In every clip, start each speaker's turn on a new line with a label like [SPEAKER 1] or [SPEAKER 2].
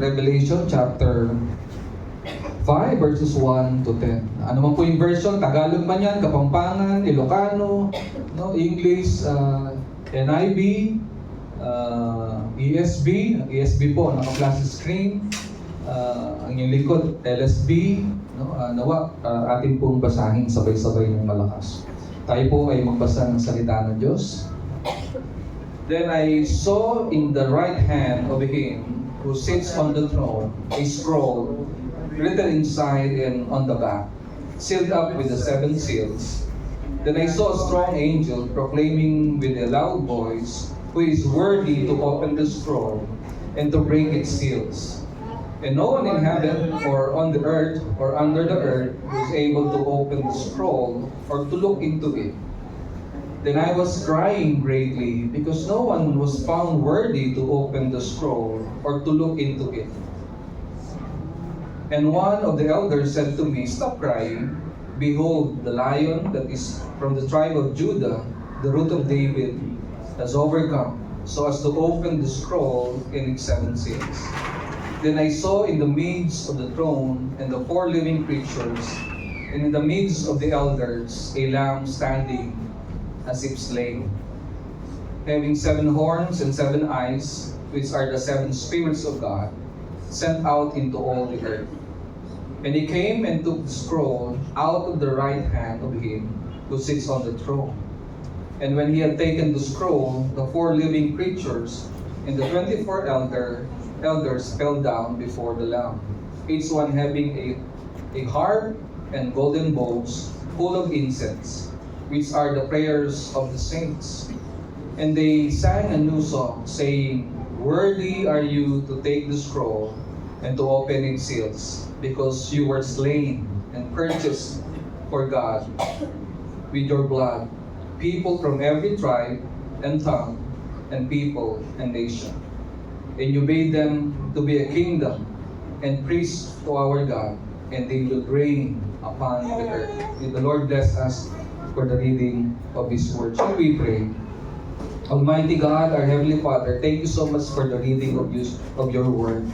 [SPEAKER 1] Revelation chapter 5 verses 1 to 10. Ano man po yung version, Tagalog man yan, Kapampangan, Ilocano, no, English, NIV, ESV. ESV po, naka-flash screen. Ang yung likod, LSB. No, nawa, atin pong basahin sabay-sabay ng malakas. Tayo po ay magbasa ng salita ng Diyos. Then I saw in the right hand of him who sits on the throne a scroll written inside and on the back, sealed up with the 7 seals. Then I saw a strong angel proclaiming with a loud voice, who is worthy to open the scroll and to break its seals. And no one in heaven or on the earth or under the earth was able to open the scroll or to look into it. Then I was crying greatly because no one was found worthy to open the scroll or to look into it. And one of the elders said to me, "Stop crying. Behold, the lion that is from the tribe of Judah, the root of David, has overcome, so as to open the scroll in its 7 seals." Then I saw in the midst of the throne and the 4 living creatures, and in the midst of the elders, a lamb standing as if slain, having 7 horns and 7 eyes, which are the 7 spirits of God, sent out into all the earth. And he came and took the scroll out of the right hand of him who sits on the throne. And when he had taken the scroll, the 4 living creatures and the 24 elders fell down before the Lamb, each one having a harp and golden bowls full of incense, which are the prayers of the saints. And they sang a new song, saying, "Worthy are you to take the scroll and to open its seals, because you were slain and purchased for God with your blood people from every tribe and tongue and people and nation. And you made them to be a kingdom and priests to our God, and they will reign upon the earth." May the Lord bless us for the reading of His word. Shall we pray? Almighty God, our Heavenly Father, thank you so much for the reading of your word.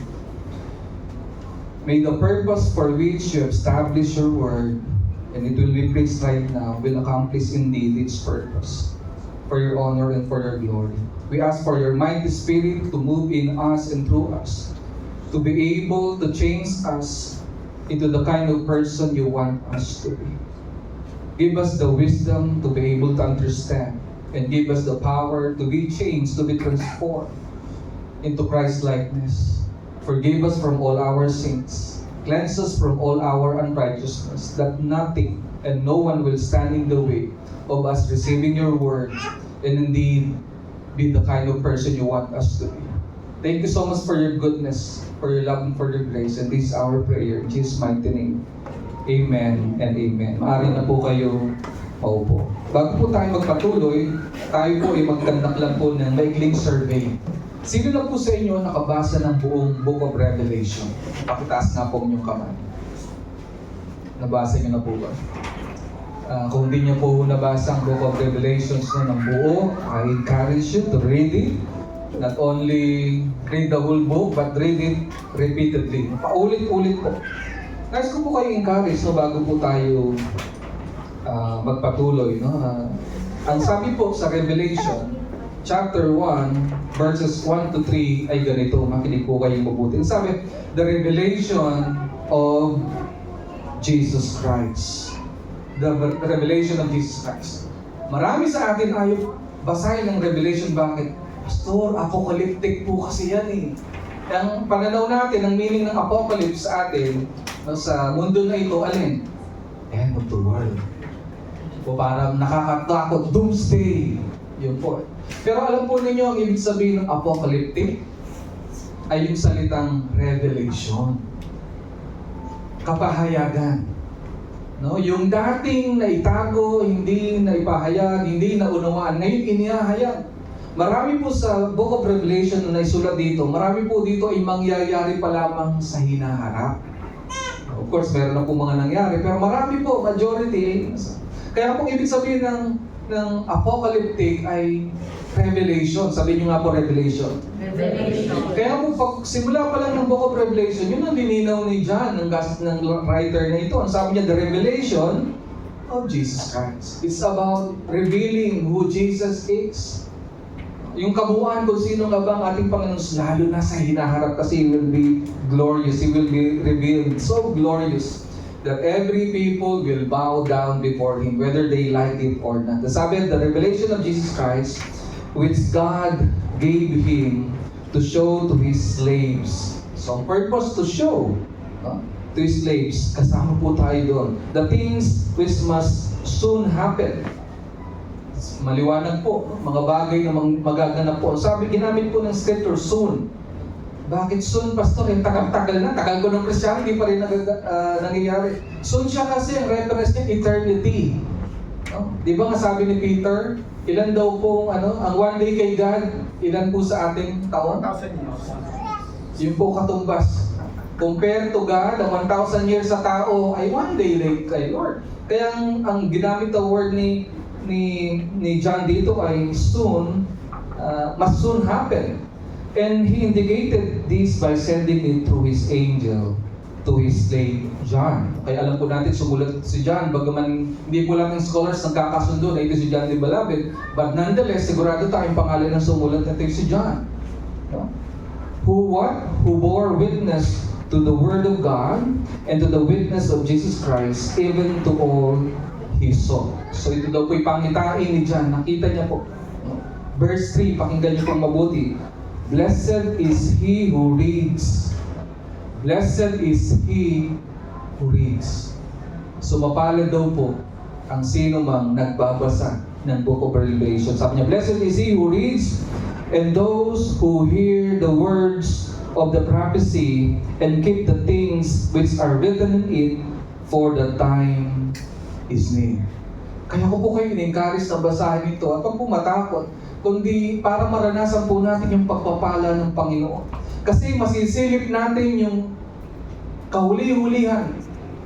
[SPEAKER 1] May the purpose for which you have established your word, and it will be preached right now, will accomplish indeed its purpose, for your honor and for your glory. We ask for your mighty Spirit to move in us and through us, to be able to change us into the kind of person you want us to be. Give us the wisdom to be able to understand, and give us the power to be changed, to be transformed into Christ-likeness. Forgive us from all our sins. Cleanse us from all our unrighteousness, that nothing and no one will stand in the way of us receiving your word and indeed be the kind of person you want us to be. Thank you so much for your goodness, for your love, and for your grace. And this is our prayer in Jesus' mighty name. Amen and amen. Maaari na po kayo maupo. Bago po tayo magpatuloy, tayo po ay magkandak lang po ng maikling survey. Sino na po sa inyo nakabasa ng buong Book of Revelation? Pakitaas nga po inyong kamay. Nabasa niyo na po ba? Kung hindi niyo po nabasa ang Book of Revelations na ng buo, I encourage you to read it. Not only read the whole book, but read it repeatedly. Paulit-ulit po. Guys, ko po kayo encourage, so bago po tayo magpatuloy. No? Ang sabi po sa Revelation, chapter 1, verses 1 to 3 ay ganito. Makinig po kayo mabuti. Ang sabi, the revelation of Jesus Christ. The revelation of Jesus Christ. Marami sa atin ayaw basahin ng Revelation. Bakit? Pastor, apocalyptic po kasi yan eh. Ang pananaw natin, ang meaning ng apocalypse sa atin, sa mundo na ito, alin? End of the world. O parang nakakatakot, doomsday. Yun po. Pero alam po ninyo, ang ibig sabihin ng apocalyptic ay yung salitang revelation. Kapahayagan. No, yung dating naitago, hindi naipahayag, hindi naunawaan, ngayon inihahayag. Marami po sa Book of Revelation na naisulat dito, marami po dito ay mangyayari pa lamang sa hinaharap. Of course, meron na po mga nangyari, pero marami po, majority. Kaya po ibig sabihin ng apocalyptic ay Revelation. Sabihin nyo nga po, Revelation.
[SPEAKER 2] Revelation.
[SPEAKER 1] Kaya po, pag simula pa lang ng Book of Revelation, yun ang lininaw ni John, ng writer na ito. Ang sabi niya, the revelation of Jesus Christ. It's about revealing who Jesus is. Yung kabuuan kung sino nga ba ang ating Panginoon, lalo na sa hinaharap kasi He will be glorious. He will be revealed. So glorious that every people will bow down before Him, whether they like it or not. Sabi, the revelation of Jesus Christ, which God gave Him to show to His slaves. So, ang purpose to show to His slaves, kasama po tayo doon. The things which must soon happen. Maliwanag po, mga bagay na magaganap po. Sabi, ginamit po ng scripture, soon. Bakit soon, Pastor? Tagal-tagal na. Tagal ko ng Kristiyan, hindi pa rin nangyayari. Soon siya kasi, ang reference niya, eternity. No? Di ba nga sabi ni Peter, ilan daw pong, ang one day kay God, ilan po sa ating taon?
[SPEAKER 2] 1,000 years.
[SPEAKER 1] Yung po katumbas. Compare to God, ang 1,000 years sa tao ay one day like kay Lord. Kaya ang ginamit na word ni John dito ay soon, must soon happen. And he indicated this by sending it through his angel to his slave John. Kaya alam po natin, sumulat si John, bagaman hindi po lang ng scholars nagkakasundo na ito si John the Beloved, but nonetheless, sigurado tayong pangalan ng sumulat na ito si John. No? Who bore witness to the Word of God and to the witness of Jesus Christ, even to all he saw. So ito daw po yung pangitain ni John. Nakita niya po. Verse 3, pakinggan niyo pong mabuti. Blessed is he who reads. Blessed is he who reads. So mapalad daw po ang sino mang nagbabasa ng Book of Revelation. Sabi niya, blessed is he who reads and those who hear the words of the prophecy and keep the things which are written in it, for the time is near. Kaya ko po kayo in-encourage na basahin ito at huwag po matakot, kundi para maranasan po natin yung pagpapala ng Panginoon. Kasi masisilip natin yung kahuli-hulihan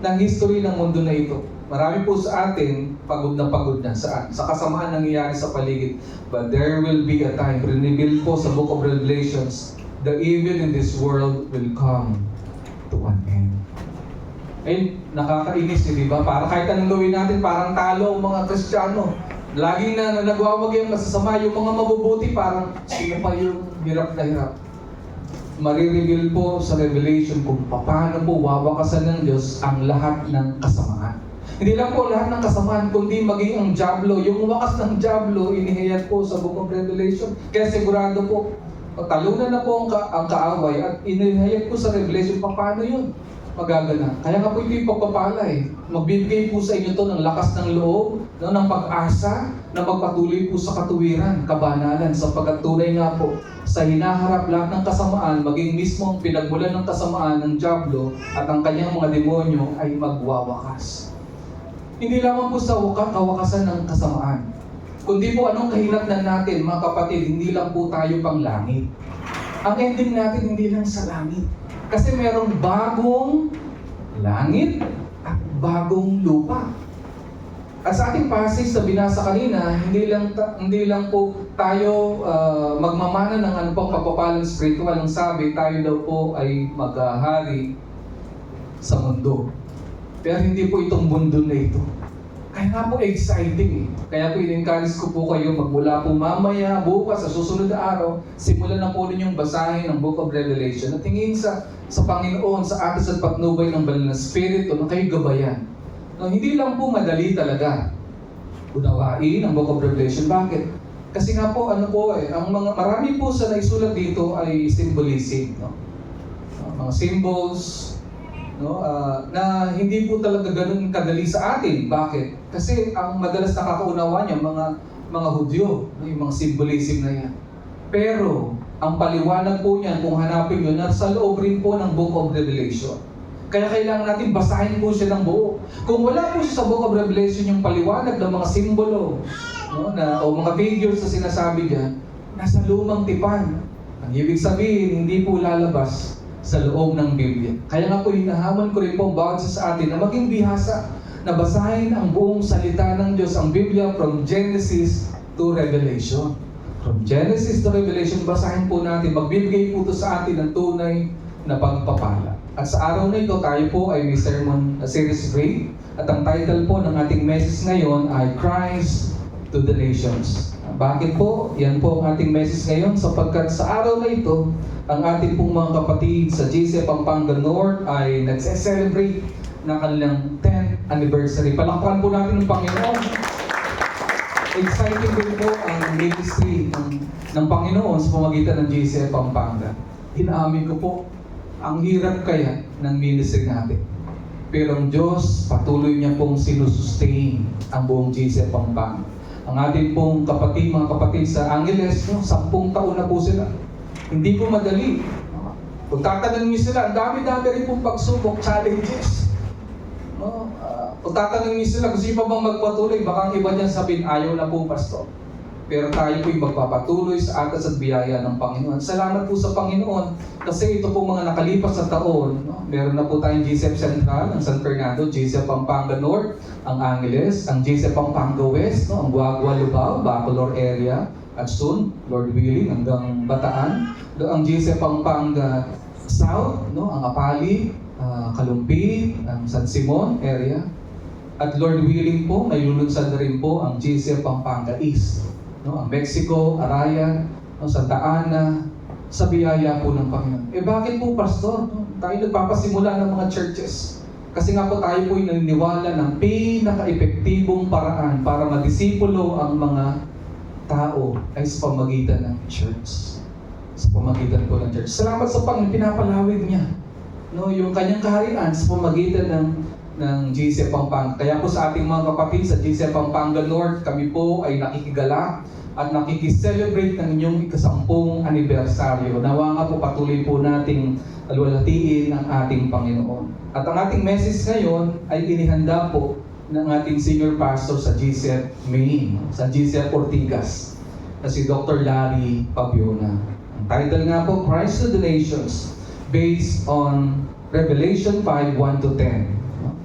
[SPEAKER 1] ng history ng mundo na ito. Marami po sa atin, pagod na saan? Sa kasamaan nangyayari sa paligid. But there will be a time, revealed po sa Book of Revelations, the evil in this world will come to an end. Ay, nakakainis, di ba? Para kahit anong gawin natin, parang talo ang mga Kristiyano. Laging na nagwawag yung masasama, yung mga mabubuti, parang sino pa yung hirap na hirap. Marireveal po sa Revelation kung paano po wawakasan ng Diyos ang lahat ng kasamaan. Hindi lang po lahat ng kasamaan, kundi maging ang Diablo. Yung wakas ng Diablo, inihayag po sa Book of Revelation. Kaya sigurado po, talunan na po ang kaaway at inihayag po sa Revelation, paano yun magaganap. Kaya nga po ito yung pagpapala eh. Magbibigay po sa inyo to ng lakas ng loob, ng pag-asa, na magpatuloy po sa katuwiran, kabanalan, sapagkat tunay nga po, sa hinaharap lahat ng kasamaan, maging mismo ang pinagmulan ng kasamaan ng Diablo at ang kanyang mga demonyo ay magwawakas. Hindi lamang po sa kawakasan ng kasamaan, kundi po anong kahinatnan natin, mga kapatid, hindi lang po tayo pang langit. Ang ending natin hindi lang sa langit. Kasi merong bagong langit at bagong lupa. At sa ating passage na binasa kanina, hindi lang po tayo magmamana ng pagpapalang spiritual. Ang sabi, tayo daw po ay maghahari sa mundo. Pero hindi po itong mundo na ito. Kaya nga po exciting eh. Kaya po in-encourage ko po kayo magmula po mamaya, bukas, sa susunod na araw, simulan na po ninyong basahin ang Book of Revelation at tingin sa Panginoon, sa atas at patnubay ng banal na Espiritu na kayo gabayan. No, hindi lang po madali talaga unawain ang Book of Revelation. Bakit? Kasi nga po, marami po sa naisulat dito ay symbolism. No? Mga symbols, na hindi po talaga ganun kadali sa atin. Bakit? Kasi ang madalas nakakaunawa niya, mga Hudyo, yung mga symbolism na yan. Pero, ang paliwanag po niyan, kung hanapin nyo, nasa loob rin po ng Book of Revelation. Kaya kailangan natin basahin po siya ng buo. Kung wala po siya sa Book of Revelation yung paliwanag ng mga simbolo, o mga figures na sinasabi diyan, nasa lumang tipan. Ang ibig sabihin, hindi po lalabas sa loob ng Biblia. Kaya nga po, hinahamon ko rin po bawat sa atin na maging bihasa na basahin ang buong salita ng Diyos, ang Biblia from Genesis to Revelation. From Genesis to Revelation, basahin po natin. Magbibigay po ito sa atin ng tunay na pagpapala. At sa araw na ito, tayo po ay may sermon series break. At ang title po ng ating message ngayon ay Christ to the Nations. Bakit po? Yan po ang ating message ngayon sapagkat sa araw na ito, ang ating pong mga kapatid sa GC Pampanga North ay nagse-celebrate na kanilang 10th anniversary. Palakpakan po natin ng Panginoon. Exciting din po ang ministry ng Panginoon sa pamagitan ng GC Pampanga. Inaamin ko po, ang hirap kaya ng ministry natin. Pero ang Diyos, patuloy niya pong sinusustain ang buong GC Pampanga. Ang ating pong mga kapatid sa Angeles, 10 taon na po sila. Hindi po madali. Kung tatanungin niyo sila, ang dami-dami rin pong pagsubok, challenges. Kung tatanungin niyo sila, gusto niyo pa bang magpatuloy? Baka ang iba niyan sabihin, ayaw na po, Pastor. Pero tayo po'y magpapatuloy sa atas at biyaya ng Panginoon. Salamat po sa Panginoon kasi ito po mga nakalipas na taon. Meron na po tayong GCF Central, ang San Fernando, GCF Pampanga North, ang Angeles, ang GCF Pampanga West, ang Guagua, Lubao, Bacolor area, at soon, Lord willing, hanggang Bataan. Ang GCF Pampanga South, ang Apali, Kalumpi, ang San Simon area. At Lord willing po, may lulunsad na rin po ang GCF Pampanga East. Ang Mexico, Araya, Santa Ana, sa biyaya po ng Panginoon. Bakit po, Pastor? Tayo nagpapasimula ng mga churches. Kasi nga po tayo po ay naniniwala ng pinaka-epektibong paraan para madisipulo ang mga tao ay sa pamagitan ng church. Sa pamagitan po ng church. Salamat sa Panginoon, pinapalawig niya. Yung kanyang kaharian sa pamagitan ng GC Pampanga. Kaya po sa ating mga kapatid sa GC Pampanga North, kami po ay nakikigala at nakikiselebrate ng inyong ika-10 anibersaryo. Nawa nga po patuloy po nating alwalatiin ang ating Panginoon. At ang ating message ngayon ay inihanda po ng ating senior pastor sa GCF Maine, sa GCF Ortigas, na si Dr. Larry Pabiona. Ang title nga po, Christ to the Nations, based on Revelation 5:1-10.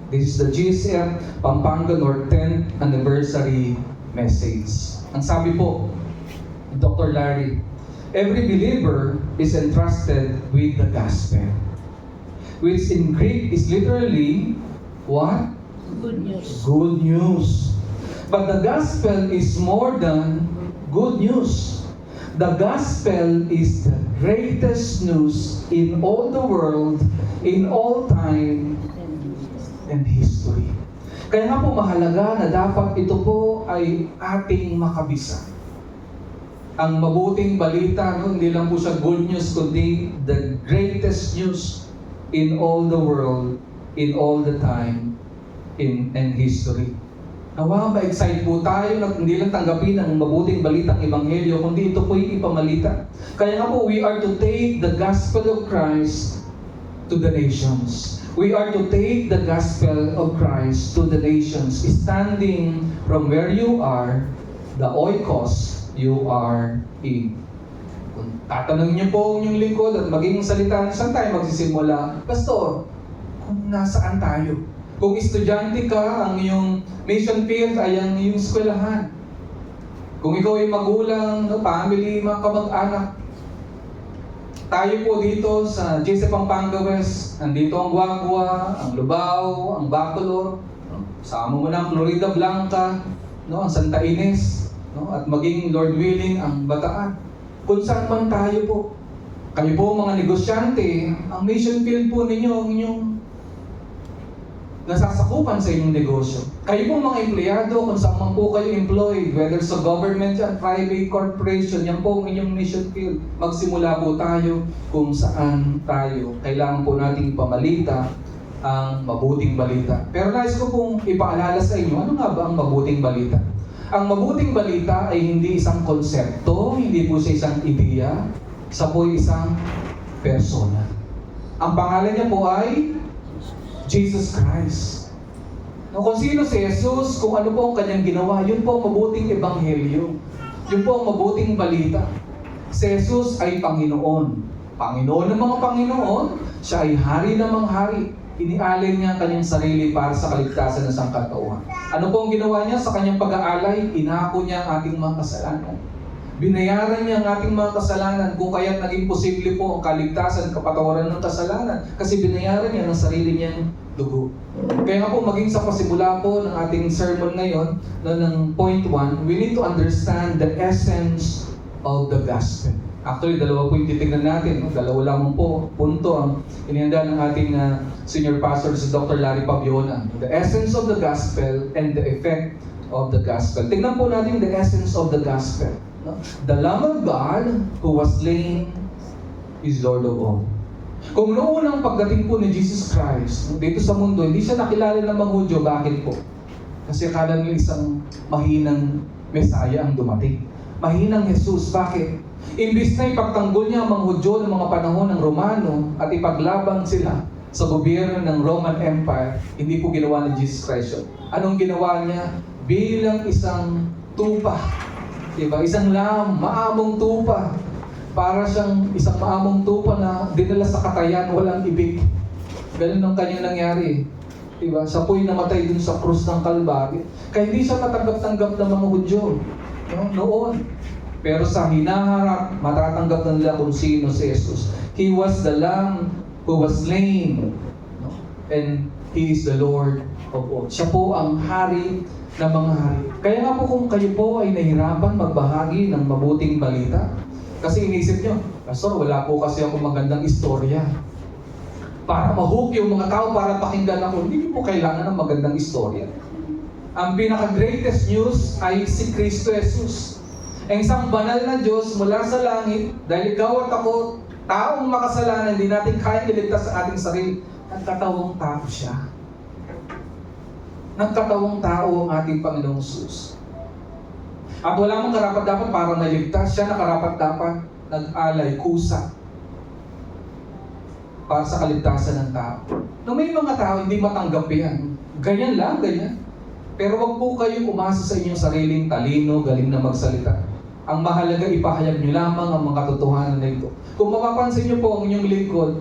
[SPEAKER 1] This is the GCF Pampanga North 10th anniversary message. Ang sabi po, Dr. Larry, every believer is entrusted with the gospel, which in Greek is literally what?
[SPEAKER 2] Good news.
[SPEAKER 1] Good news. But the gospel is more than good news. The gospel is the greatest news in all the world, in all time, and history. Kaya nga po mahalaga na dapat ito po ay ating makabisa. Ang mabuting balita, hindi lang po siya good news, kundi the greatest news in all the world, in all the time, and history. Nawa ma-excite po tayo na hindi lang tanggapin ang mabuting balitang ebanghelyo, kundi ito po yung ipamalita. Kaya nga po, we are to take the gospel of Christ to the nations. We are to take the gospel of Christ to the nations, standing from where you are, the oikos you are in. Kung tatanungin niyo po yung lingkod at maging salita, saan tayo magsisimula? Pastor, kung nasaan tayo? Kung estudyante ka, ang iyong mission field ay ang iyong eskwelahan. Kung ikaw ay magulang, family, mga kamag-anak, tayo po dito sa GC Pampanga West, nandito ang Guagua, ang Lubao, ang Bacolor, sama mo na ang Florida Blanca, ang Santa Ines, at maging Lord willing ang Bataan. Kung saan man tayo po, kayo po mga negosyante, ang mission field po ninyo, ang inyong nasasakupan sa inyong negosyo. Kayo po mga empleyado, kung saan man po kayo employed, whether sa government yan, private corporation, yan po ang inyong mission field. Magsimula po tayo kung saan tayo. Kailangan po nating ipamalita ang mabuting balita. Pero nais ko pong ipaalala sa inyo, ano nga ba ang mabuting balita? Ang mabuting balita ay hindi isang konsepto, hindi po siya isang ideya, sa po isang persona. Ang pangalan niya po ay Jesus Christ. Kung sino si Jesus, kung ano po ang kanyang ginawa, yun po ang mabuting ebanghelyo. Yun po ang mabuting balita. Si Jesus ay Panginoon. Panginoon ng mga Panginoon, siya ay hari ng mga hari. Inialay niya ang kanyang sarili para sa kaligtasan ng sangkatauhan. Ano po ang ginawa niya sa kanyang pag-aalay? Inako niya ang ating mga kasalanan. Binayaran niya ang ating mga kasalanan, kung kaya't naging posible po ang kaligtasan, kapatawaran ng kasalanan. Kasi binayaran niya ng sarili niyang dugo. Kaya nga po, maging sa pasimula po ng ating sermon ngayon, ng point 1, we need to understand the essence of the gospel. Actually, dalawa po yung titignan natin. Dalawa lamang po punto ang inihanda ng ating senior pastor, si Dr. Larry Pabiona. The essence of the gospel and the effect of the gospel. Tingnan po natin the essence of the gospel. The Lamb of God who was slain is Lord of all. Kung noong unang pagdating po ni Jesus Christ dito sa mundo, hindi siya nakilala ng mga Hudyo. Bakit po? Kasi akala nila isang mahinang Mesaya ang dumating. Mahinang Jesus. Bakit? Imbis na ipagtanggol niya ang mga Hudyo ng mga panahon ng Romano at ipaglaban sila sa gobyerno ng Roman Empire, hindi po ginawa ni Jesus Christ. Anong ginawa niya? Bilang isang tupa. Diba? Isang lamb, maamong tupa. Para siyang isang maamong tupa na dinala sa katayan, walang ibig. Ganun ang kanyang nangyari. Diba? Siya po'y namatay dun sa krus ng Kalbaryo. Kaya hindi siya matanggap-tanggap ng mga Hudyo. No? Noon. Pero sa hinaharap, matatanggap na nila kung sino si Jesus. He was the Lamb who was slain. No? And He is the Lord of all. Siya po ang hari ng mga hari. Kaya nga po kung kayo po ay nahirapan magbahagi ng mabuting balita, kasi inisip nyo, Pastor, wala po kasi ako magandang istorya. Para ma-hook yung mga tao, para pakinggan ako, hindi po kailangan ng magandang istorya. Ang pinaka-greatest news ay si Kristo Jesus. Ang isang banal na Diyos mula sa langit, dahil ikaw at ako, taong makasalanan, hindi natin kaya iligtas sa ating sarili, nagkatawang tao siya. Nagkatawang tao ang ating Panginoong Jesus. At wala mong karapat-dapat para maligtas. Siya na karapat-dapat nag-alay, kusa para sa kaligtasan ng tao. Nung may mga tao hindi matanggap yan, ganyan lang, ganyan. Pero wag po kayong umasa sa inyong sariling talino, galing na magsalita. Ang mahalaga, ipahayag nyo lamang ang mga katotohanan na ito. Kung mapapansin nyo po ang inyong lingkod,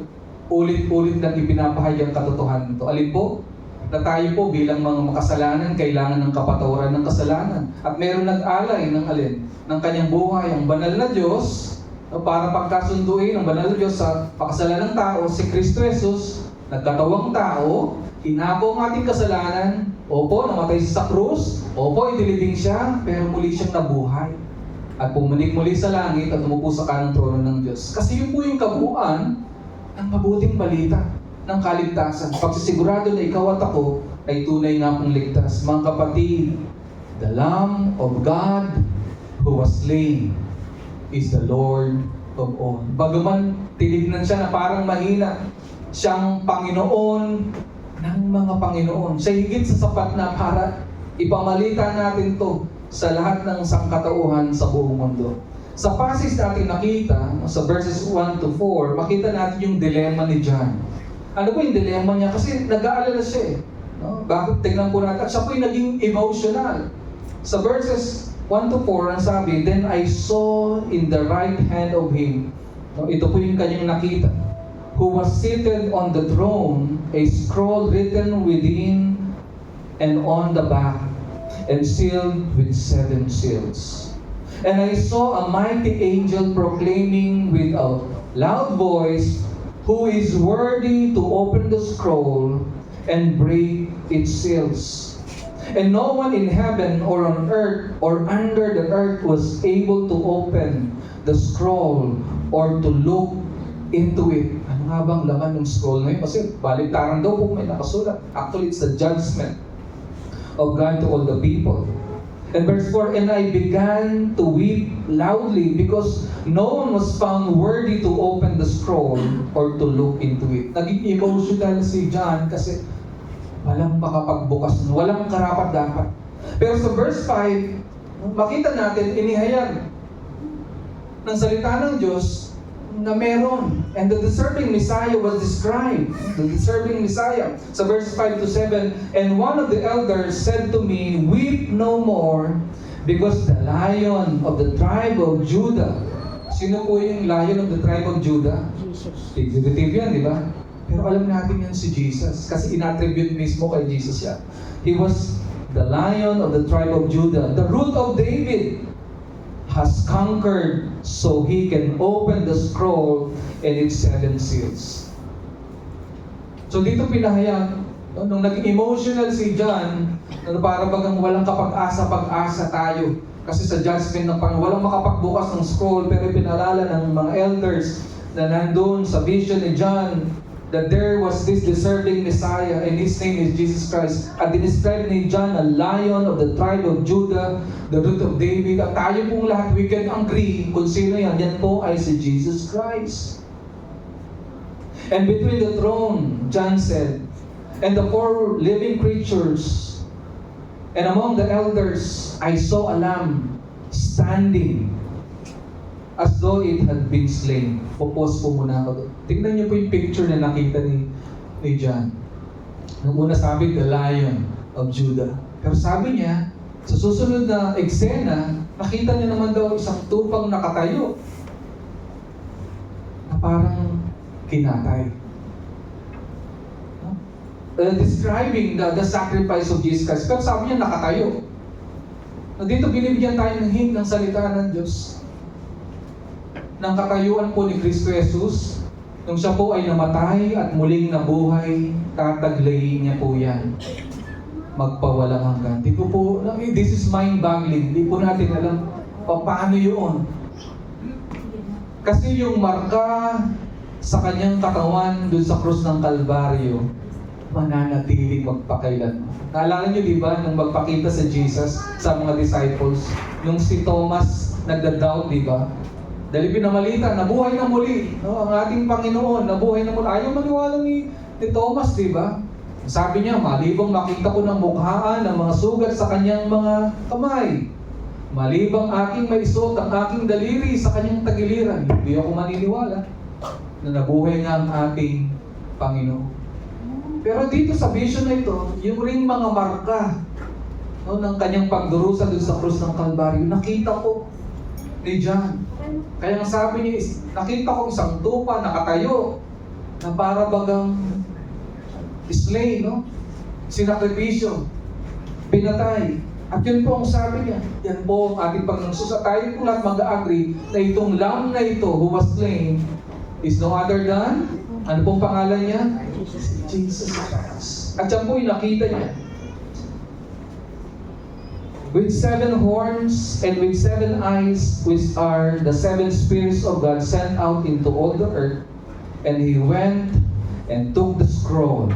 [SPEAKER 1] ulit-ulit nang ipinapahayag ang katotohanan ito. Alin po? Na tayo po bilang mga makasalanan, kailangan ng kapatawaran ng kasalanan. At meron nag-alay ng alin? Ng kanyang buhay, ang banal na Diyos, para pagkasunduin ang banal na Diyos sa pakasalanan ng tao, si Kristo Jesus, nagkatawang tao, hinako ang ating kasalanan, opo, namatay siya sa krus, opo, idilibing siya, pero muli siyang nabuhay. At pumanik muli sa langit at umupo sa kanang trono ng Diyos. Kasi yun po yung kabuuan ng mabuting balita ng kaligtasan. Pagsisigurado na ikaw at ako ay tunay nga pong ligtas. Mga kapatid, the Lamb of God who was slain is the Lord of all. Bagaman tinignan siya na parang mahina, siyang Panginoon ng mga Panginoon. Siya higit sa sapat na para ipamalita natin to sa lahat ng sangkatauhan sa buong mundo. Sa passage natin nakita, sa verses 1 to 4, makita natin yung dilemma ni John. Ano po yung dilemma niya? Kasi nag-aalala siya eh. No? Bakit? Tingnan po natin. At siya po yung naging emotional. Sa verses 1 to 4, ang sabi, "Then I saw in the right hand of him," no? Ito po yung kanyang nakita, "who was seated on the throne, a scroll written within and on the back, and sealed with 7 seals. And I saw a mighty angel proclaiming with a loud voice, 'Who is worthy to open the scroll and break its seals?' And no one in heaven or on earth or under the earth was able to open the scroll or to look into it." Ano nga bang laman ng scroll na yun? Kasi baliktaran daw kung may nakasulat. Actually, it's the judgment of God to all the people. And verse 4, "And I began to weep loudly because no one was found worthy to open the scroll or to look into it." Naging emotional si John kasi walang makapagbukas, walang karapat-dapat. Pero sa verse 5, makita natin, inihayag ng salita ng Diyos na meron. And the deserving Messiah was described. The deserving Messiah. Sa verse 5 to 7, "And one of the elders said to me, 'Weep no more, because the Lion of the tribe of Judah." Sino po yung Lion of the tribe of Judah?
[SPEAKER 2] Jesus.
[SPEAKER 1] Figurative yan, di ba? Pero alam natin yan si Jesus. Kasi inattribute mismo kay Jesus yan. He was the Lion of the tribe of Judah, the root of David, has conquered so he can open the scroll and its 7 seals. So dito pinahayag, nung naging emotional si John, para bagang walang kapag-asa tayo. Kasi sa judgment ng Panginoon, walang makapagbukas ng scroll, pero pinalala ng mga elders na nandun sa vision ni John that there was this deserving Messiah and his name is Jesus Christ. At dinescribe ni John a lion of the tribe of Judah, the root of David. At tayo pong lahat, we can agree kung sino yan. Yan po ay si Jesus Christ. And between the throne, John said, and the 4 living creatures, and among the elders, I saw a lamb standing as though it had been slain. Pupos po muna ako doon. Tingnan niyo po yung picture na nakita ni John. Nung una sabi, the Lion of Judah. Pero sabi niya, sa susunod na eksena, nakita niya naman daw isang tupang nakatayo na parang kinatay. Describing the sacrifice of Jesus Christ. Pero sabi niya, nakatayo. Dito binibigyan tayo ng hint ng salita ng Diyos. Ng katayuan po ni Kristo Jesus, nung siya po ay namatay at muling nabuhay, tataglayin niya po yan. Magpawalang hanggan. Dito po, this is mind-boggling. Hindi po natin alam paano yun. Kasi yung marka sa kanyang katawan doon sa krus ng Kalbaryo, mananatiling magpakailan. Naalala niyo, di ba, nung magpakita sa Jesus sa mga disciples, nung si Thomas nagda-doubt, di ba? Dahil pinamalita, nabuhay na muli. No? Ang ating Panginoon, nabuhay na muli. Ayaw maniwala ni Thomas, di ba? Sabi niya, malibang makita ko ng mukhaan ng mga sugat sa kanyang mga kamay. Malibang aking maisuot ang aking daliri sa kanyang tagiliran. Hindi ako maniniwala na nabuhay nga ang ating Panginoon. Pero dito sa vision na ito, yung ring mga marka ng kanyang pagdurusa doon sa krus ng Kalbaryo, nakita ko ni John. Kaya ang sabi niya, nakita ko isang tupa nakatayo na para bagang slain, no? Sinakripisyo, pinatay. At yun po ang sabi niya, yan po ang ating Panginoon. So sa tayo po lahat mag-agree na itong lamb na ito who was slain is no other than, ano pong pangalan niya? Jesus Christ. At yan po yung nakita niya. With 7 horns and with 7 eyes, which are the 7 spirits of God sent out into all the earth. And he went and took the scroll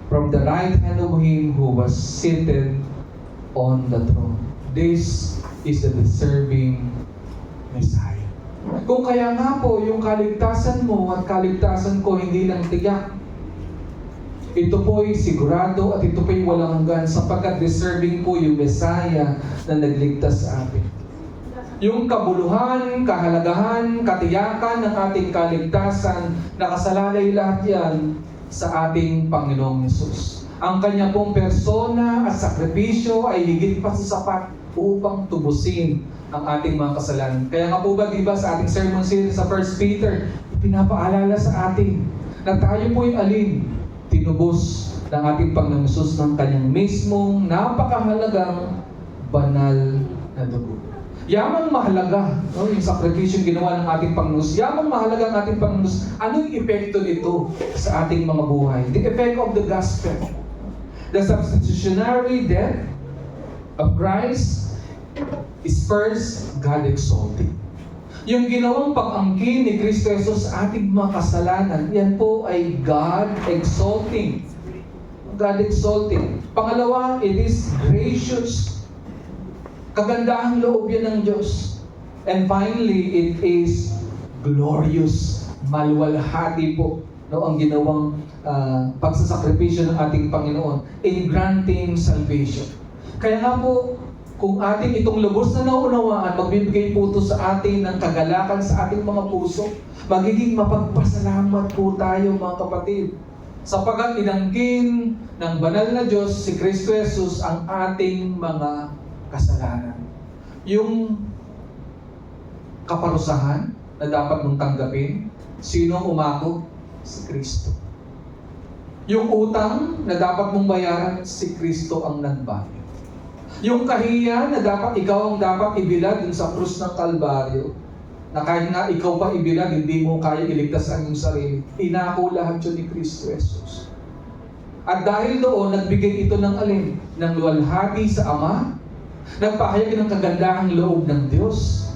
[SPEAKER 1] from the right hand of him who was seated on the throne. This is the deserving Messiah. Kung kaya nga po, yung kaligtasan mo at kaligtasan ko hindi lang tiyak. Ito po'y sigurado at ito po'y walang hanggan sapagkat deserving po yung Messiah na nagligtas sa atin. Yung kabuluhan, kahalagahan, katiyakan ng ating kaligtasan, nakasalalay lahat yan sa ating Panginoong Hesus. Ang kanya pong persona at sakripisyo ay higit pa sa sapat upang tubusin ang ating mga kasalanan. Kaya nga po ba, diba, sa ating sermon series sa 1 Peter, pinapaalala sa atin na tayo po'y alin? Tinubos ng ating Panginoong Hesus ng kanyang mismong napakahalagang banal na dugo. Yamang mahalaga, no, yung sakripisyo ginawa ng ating Panginoon. Yamang mahalaga ang ating Panginoon. Anong epekto nito sa ating mga buhay? The effect of the gospel. The substitutionary death of Christ is first God exalted. Yung ginawang pag-angkin ni Kristo Jesus sa ating mga kasalanan, yan po ay God exalting. God exalting. Pangalawa, it is gracious. Kagandahang loob yan ng Diyos. And finally, it is glorious. Maluwalhati po, no, ang ginawang pagsasakripisyo ng ating Panginoon in granting salvation. Kaya nga po, kung ating itong lubos na naunawaan, magbibigay po ito sa atin ng kagalakan sa ating mga puso. Magiging mapagpasalamat po tayo, mga kapatid. Sapagkat inangkin ng banal na Diyos, si Kristo Jesus, ang ating mga kasalanan. Yung kaparusahan na dapat mong tanggapin, sino ang umako? Si Kristo. Yung utang na dapat mong bayaran, si Kristo ang nagbayad. Yung kahiyan na dapat ikaw ang dapat ibilad dun sa krus ng Kalbaryo, na kahit na ikaw pa ibilad, hindi mo kaya iligtas ang iyong sarili. Inako lahat yun ni Kristo Jesus. At dahil doon, nagbigay ito ng alin? Ng luwalhati sa Ama, nagpahayag ng kagandahang loob ng Diyos,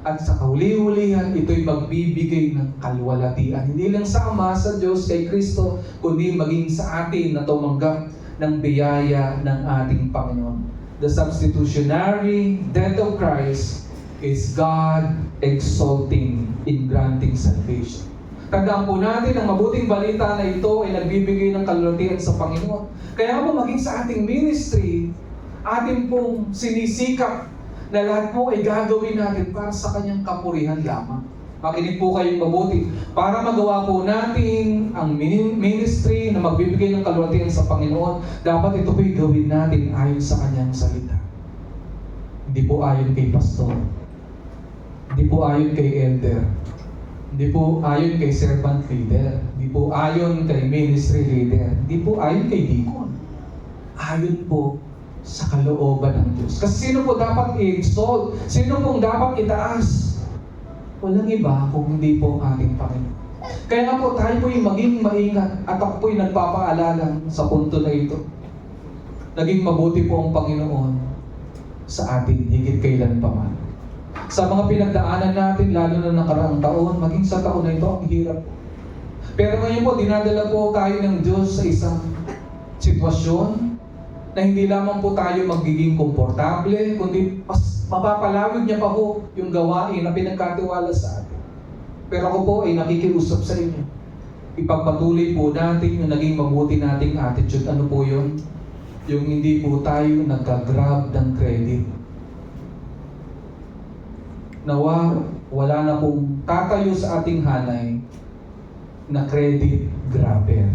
[SPEAKER 1] at sa kahuli-hulihan, ito'y magbibigay ng kaluwalhatian. Hindi lang sa Ama, sa Diyos, kay Kristo, kundi maging sa atin na tumanggap ng biyaya ng ating Panginoon. The substitutionary death of Christ is God exalting in granting salvation. Tandaan po natin ang mabuting balita na ito ay nagbibigay ng kaluwalhatian sa Panginoon. Kaya po maging sa ating ministry, atin pong sinisikap na lahat po ay gagawin natin para sa Kanyang kapurihan lamang. Makinig po kayong mabuti. Para magawa po natin ang ministry na magbibigay ng kaluwalhatian sa Panginoon, dapat ito po'y gawin natin ayon sa Kanyang salita. Hindi po ayon kay pastor. Hindi po ayon kay elder. Hindi po ayon kay servant leader. Hindi po ayon kay ministry leader. Hindi po ayon kay deacon. Ayon po sa kalooban ng Diyos. Kasi sino po dapat i-exalt? Sino pong dapat itaas? Walang iba kung hindi po ang ating Panginoon. Kaya nga po tayo po'y maging maingat at ako po'y nagpapaalala sa punto na ito. Naging mabuti po ang Panginoon sa atin higit kailan pa man. Sa mga pinagdaanan natin, lalo na nakaraang taon, maging sa taon na ito, ang hirap. Pero ngayon po, dinadala po tayo ng Diyos sa isang sitwasyon na hindi lamang po tayo magiging komportable, kundi mas mapapalawig niya pa po yung gawain na pinagkatiwala sa atin. Pero ako po ay nakikiusap sa inyo. Ipagpatuloy po natin yung naging mabuti nating attitude. Ano po yun? Yung hindi po tayo nagka-grab ng credit. Nawa, wala na pong tatayo sa ating hanay na credit grabber.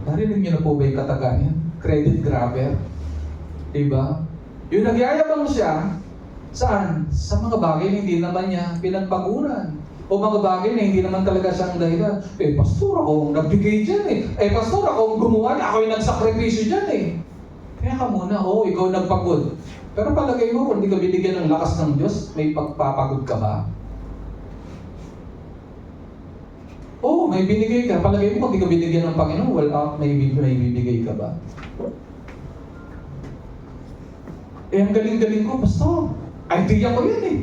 [SPEAKER 1] Narinig niyo na po ba yung katagaan yan? Credit grabber. Diba? Yung nagyayabang siya, saan? Sa mga bagay na hindi naman niya pinagpaguran. O mga bagay na hindi naman talaga siyang dahilan. Pastor, ako nagbigay dyan pastor, ako gumawa, ako yung nagsakripisyo dyan Kaya ka muna, ikaw nagpagod. Pero palagay mo, kung hindi ka binigyan ng lakas ng Diyos, may pagpapagod ka ba? May binigay ka. Palagay mo, kung hindi ka binigyan ng Panginoon, may bibigay ka ba? Ang galing-galing ko, pastor. Idea ko yan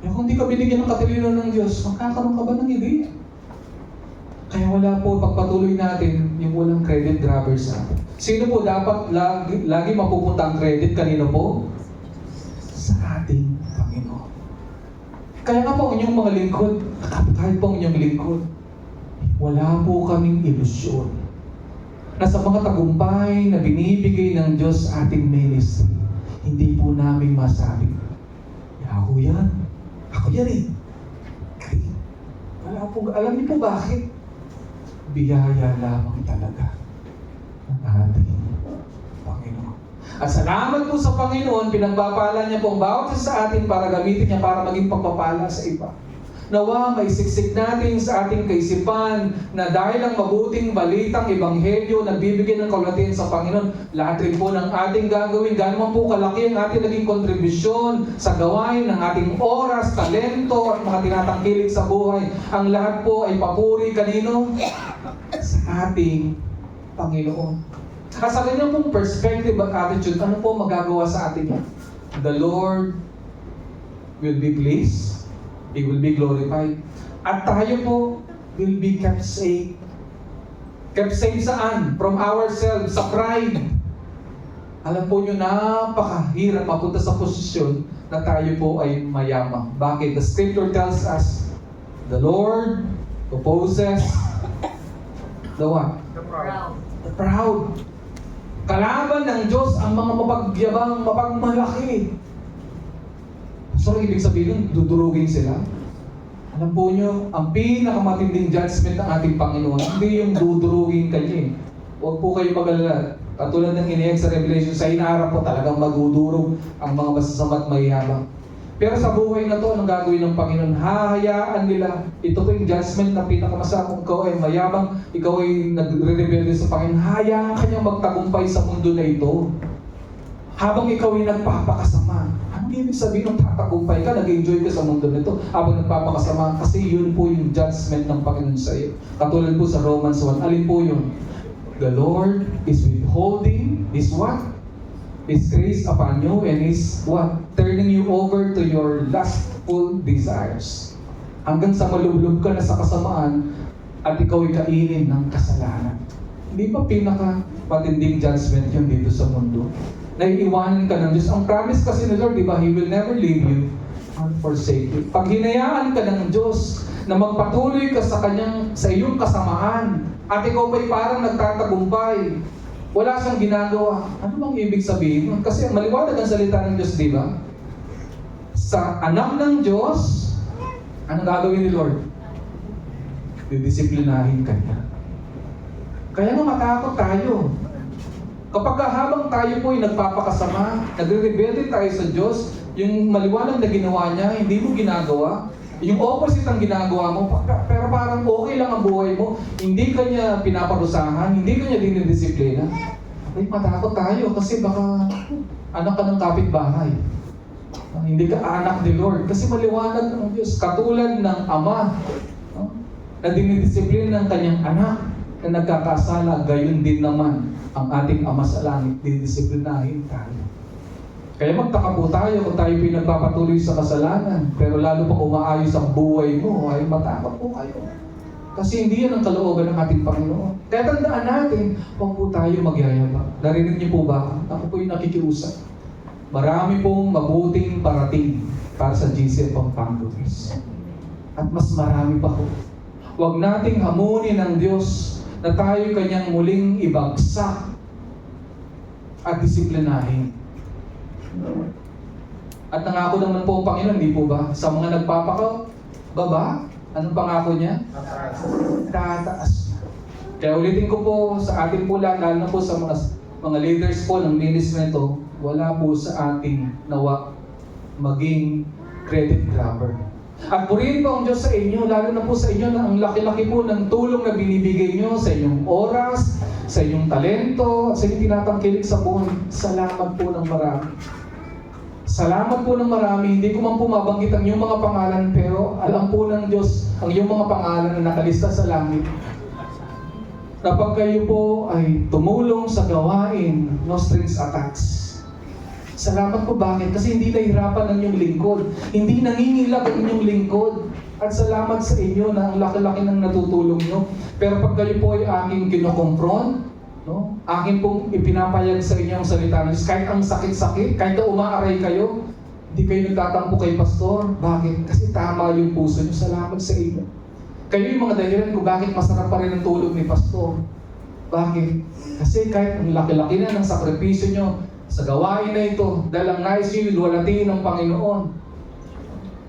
[SPEAKER 1] kung di ka binigyan ng katalino ng Diyos, magkakaroon ka ba ng ideya? Kaya wala po, pagpatuloy natin yung walang credit grabber sa atin. Sino po dapat lagi mapupunta ang credit? Kanino po? Sa ating Panginoon. Kaya nga po ang inyong mga lingkod, kahit po ang inyong lingkod, wala po kaming ilusyon na sa mga tagumpay na binibigay ng Diyos sa ating ministry, hindi po namin masabi, ako yan. Ako yan Kaya, wala po, alam niyo po bakit? Biyaya lamang talaga ng ating Panginoon. At salamat po sa Panginoon, pinagpapala niya po ang bawat isa sa atin para gamitin niya para maging pagpapala sa iba. Nawa, may siksik natin sa ating kaisipan na dahil ang mabuting balitang ebanghelyo na bibigyan ng kaluwalhatian sa Panginoon, lahat rin po ng ating gagawin, gano'n po kalaki ang ating naging kontribusyon sa gawain ng ating oras, talento at mga tinatangkilik sa buhay. Ang lahat po ay papuri kanino? Sa ating Panginoon. At sa kanyang pong perspective at attitude, ano po magagawa sa atin yan? The Lord will be pleased. He will be glorified. At tayo po will be kept safe. Kept safe saan? From ourselves, sa pride. Alam po nyo, napakahirap mapunta sa posisyon na tayo po ay mayamang. Bakit? The scripture tells us, the Lord opposes the what?
[SPEAKER 2] The proud.
[SPEAKER 1] The proud. Kalaban ng Diyos ang mga mapagyabang, mapagmalaki. So, ibig sabihin, dudurugin sila. Alam po nyo, ang pinakamatinding judgment ng ating Panginoon, hindi yung dudurugin kayo Huwag po kayo mag-alala. Katulad ng iniyak sa Revelation, sa hinaharap po talagang magdudurog ang mga masasama at mayayabang. Pero sa buhay na to, anong gagawin ng Panginoon? Hahayaan nila. Ito po yung judgment na pinakamasama. Kung ikaw ay mayabang, ikaw ay nagre-rebelde sa Panginoon, hayaan kanyang magtagumpay sa mundo na ito.
[SPEAKER 2] Habang ikaw ay nagpapakasama. Anong ibig sabihin ng tatagumpay ka, nag-enjoy ka sa mundo nito habang nagpapakasama? Kasi yun po yung judgment ng Panginoon sa iyo. Katulad po sa Romans 1, alin po yun? The Lord is withholding His what? His grace upon you and His what? Turning you over to your lustful desires. Hanggang sa malublob ka na sa kasamaan at ikaw ay kainin ng kasalanan. Hindi ba pinaka-patinding judgment yun dito sa mundo? Naiiwanan ka ng Diyos. Ang promise kasi ni Lord, di ba? He will never leave you or forsake you. Pag hinayaan ka ng Diyos na magpatuloy ka sa iyong kasamaan at ikaw ba'y parang nagtatagumpay, wala siyang ginagawa. Ano bang ibig sabihin? Kasi maliwanag ang salita ng Diyos, di ba? Sa anak ng Diyos, ano gagawin ni Lord? Didisiplinahin ka niya. Kaya nga matakot tayo. Kapag habang tayo po ay nagpapakasama, nagre-rebelde tayo sa Diyos, yung maliwanag na ginawa niya, hindi mo ginagawa, yung opposite ang ginagawa mo, pero parang okay lang ang buhay mo, hindi ka niya pinaparusahan, hindi ka niya dinidisiplina, ay matakot tayo kasi baka anak ka ng kapitbahay. Hindi ka anak ni Lord. Kasi maliwanag ang Diyos, katulad ng ama na dinidisiplina ng kanyang anak na nagkakasala, gayon din naman ang ating Ama sa langit, didisiplinahin tayo. Kaya magtaka po tayo kung tayo pinagpapatuloy sa kasalanan, pero lalo pa umaayos ang buhay mo, ay matakot po kayo. Kasi hindi yan ang kalooban ng ating Panginoon. Kaya tandaan natin, huwag po tayo magyayabang. Narinig niyo po ba? Ako po yung nakikiusap. Marami pong mabuting parating para sa GCF Pampangulis. At mas marami pa po. Huwag nating hamunin ng Diyos na tayo kanyang muling ibagsak at disiplinahin. At nangako naman po ang Panginoon, hindi po ba? Sa mga nagpapakababa, anong pangako niya? Tataas. Kaya ulitin ko po sa ating po lahat, lalo na po sa mga leaders po ng ministry nito, wala po sa ating nawa maging credit grabber. At purihin po ang Diyos sa inyo, lalo na po sa inyo na ang laki-laki po ng tulong na binibigay nyo sa inyong oras, sa inyong talento, sa inyong tinatangkilik sa buhay. Salamat po ng marami. Salamat po ng marami. Hindi ko man po mabanggit ang iyong mga pangalan, pero alam po ng Diyos ang iyong mga pangalan na nakalista sa langit. Kapag kayo po ay tumulong sa gawain, no strings attached. Salamat po, bakit? Kasi hindi nahihirapan ang inyong lingkod. Hindi nangingilag ang inyong lingkod. At salamat sa inyo na ang laki-laki ng natutulong nyo. Pero pag kayo po ay aking kinokonfront, no? Aking pong ipinapayag sa inyo ang salita ng Diyos, kahit ang sakit-sakit, kahit na umaaray kayo, hindi kayo nagtatampo kay pastor. Bakit? Kasi tama yung puso nyo. Salamat sa inyo. Kayo yung mga dahilan kung bakit masarap pa rin ang tulog ni pastor. Bakit? Kasi kahit ang laki-laki na ng sakripisyo nyo, sa gawain na ito, dahil ang nais nyo luwalatiin ng Panginoon,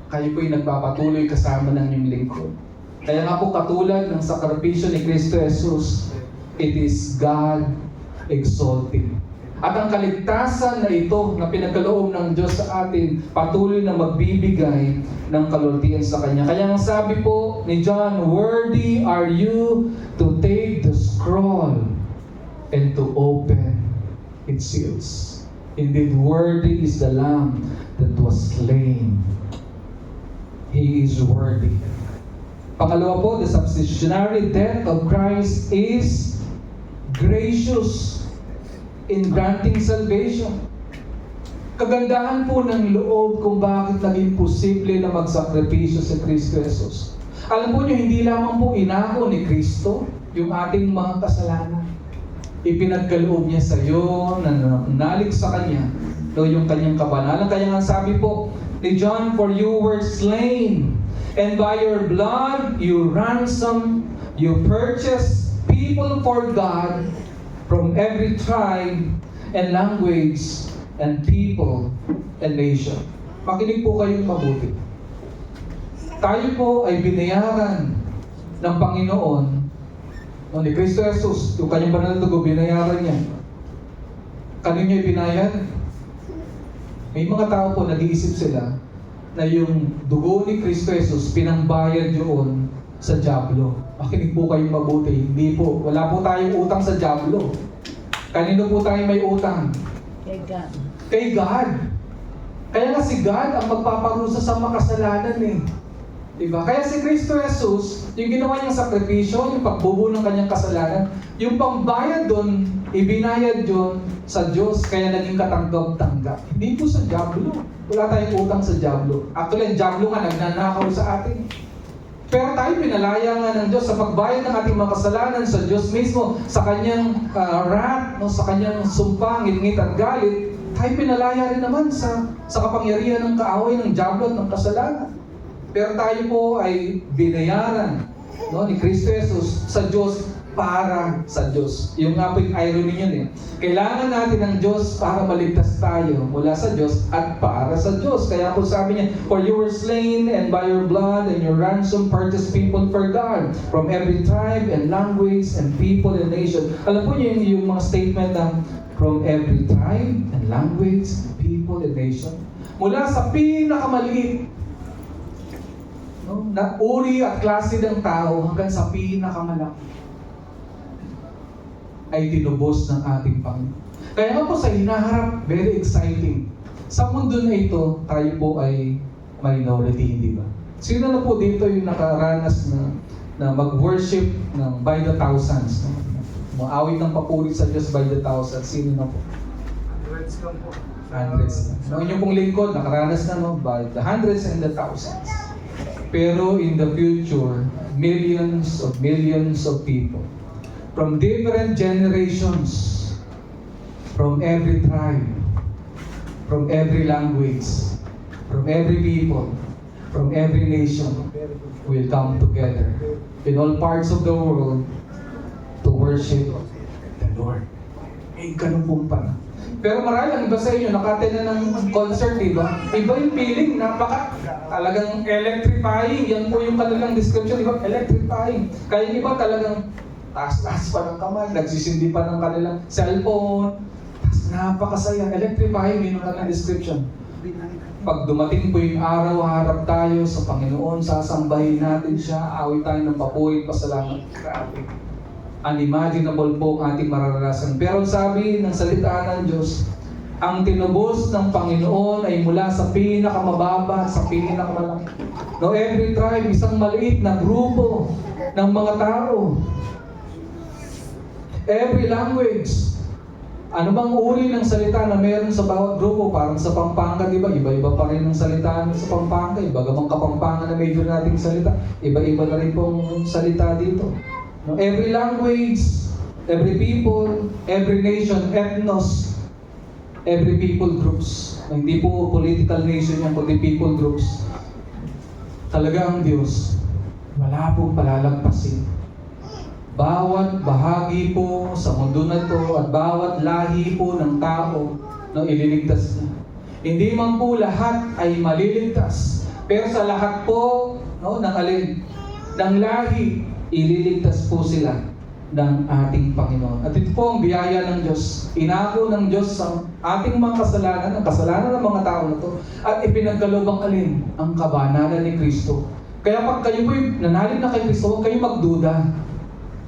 [SPEAKER 2] kayo po'y nagpapatuloy kasama ng inyong lingkod. Kaya nga po katulad ng sakripisyo ni Kristo Jesus, it is God exalting. At ang kaligtasan na ito na pinagkaloob ng Diyos sa atin, patuloy na magbibigay ng kalultian sa Kanya. Kaya ang sabi po ni John, worthy are you to take the scroll and to open its seals. Indeed, worthy is the Lamb that was slain. He is worthy. Pangalawa po, the substitutionary death of Christ is gracious in granting salvation. Kagandahan po ng loob kung bakit naging posible na magsakripisyo si Kristo Jesus. Alam po niyo, hindi lamang po inako ni Kristo yung ating mga kasalanan. Ipinagkaloob niya sa iyo na nalig sa Kanya yung Kanyang kabanalan. Kaya nga sabi po ni John, for you were slain, and by your blood you ransom, you purchased people for God from every tribe and language and people and nation. Makinig po kayong mabuti. Tayo po ay binayaran ng Panginoon ni Kristo Jesus, yung kanyang banal na dugo, binayaran niya. Kanino ibinayad? May mga tao po nag-iisip sila na yung dugo ni Kristo Jesus pinangbayad yun sa dyablo. Makinig po kayong mabuti. Hindi po. Wala po tayong utang sa dyablo. Kanino po tayo may utang?
[SPEAKER 3] Kay God.
[SPEAKER 2] Kay God. Kaya nga si God ang magpaparusa sa makasalanan eh. Diba? Kaya si Kristo Jesus, yung ginawa niyang sakripisyo, yung pagbubuo ng kanyang kasalanan, yung pambayad doon, ibinayad yun sa Diyos, kaya naging katanggap-tanggap. Hindi po sa diablo. Wala tayong utang sa diablo. Actually, ang diablo nga nagnanakaw sa atin. Pero tayo pinalaya nga ng Diyos sa pagbayad ng ating mga kasalanan sa Diyos mismo, sa kanyang wrath, no, sa kanyang sumpa, ngit-ngit at galit, tayo pinalaya rin naman sa kapangyarihan ng kaaway ng diablo at ng kasalanan. Pero tayo po ay binayaran, no, ni Kristo Jesus sa Diyos para sa Diyos. Yung nga po yung irony yun eh. Kailangan natin ng Diyos para maligtas tayo mula sa Diyos at para sa Diyos. Kaya po sabi niya, for you were slain and by your blood and your ransom purchased people for God from every tribe and language and people and nation. Alam po niyo yung mga statement ng from every tribe and language and people and nation. Mula sa pinakamaliit, no, na uri at klase ng tao hanggang sa pinakamalaki ay tinubos ng ating Panginoon. Kaya nga po sa hinaharap, very exciting. Sa mundo na ito, tayo po ay minority, hindi ba? Sino na po dito yung nakaranas na mag-worship ng by the thousands? No? Maawit ng papuri sa Diyos by the thousands. Sino na po?
[SPEAKER 3] Hundreds lang po.
[SPEAKER 2] Hundreds. No, inyong pong lingkod, nakaranas na no, by the hundreds and the thousands. Pero in the future, millions of people from different generations, from every tribe, from every language, from every people, from every nation, will come together in all parts of the world to worship the Lord. Eh, ganun pong pala. Pero marami ang iba sa inyo, nakatena ng concert, diba? Iba yung feeling, talagang electrifying. Yan po yung kanilang description, diba? Electrifying. Kaya yung iba talagang taas-taas pa ng kamay, nagsisindi pa ng kanilang cellphone. Tapos napakasaya, electrifying yun ang kanilang description. Pag dumating po yung araw, harap tayo sa Panginoon, sasambahin natin siya, awit tayo ng papuri, pasalamat. Grabe. Unimaginable po ang ating mararanasan. Pero sabi ng salita ng Diyos, ang tinubos ng Panginoon ay mula sa pinakamababa, sa pinakamalaki. No, every tribe, isang maliit na grupo ng mga tao. Every language. Ano bang uri ng salita na meron sa bawat grupo? Parang sa Pampanga, di ba? Iba-iba pa rin ang salita sa Pampanga. Ibagamang Kapampangan na medyo nating salita. Iba-iba na rin pong salita dito. No, every language, every people, every nation, ethnos, every people groups. Hindi po political nation yan, kundi people groups. Talaga ang Diyos, wala pong palalagpasin. Bawat bahagi po sa mundo na ito at bawat lahi po ng tao na ililigtas niya. Hindi man po lahat ay maliligtas, pero sa lahat po no, ng alin, ng lahi, ililigtas po sila ng ating Panginoon. At ito po ang biyaya ng Diyos. Inako ng Diyos sa ating mga kasalanan, ang kasalanan ng mga tao na ito, at ipinagkaloob ang alin, ang kabanalan ni Kristo. Kaya pag kayo po nanalin na kay Kristo, huwag kayong magduda.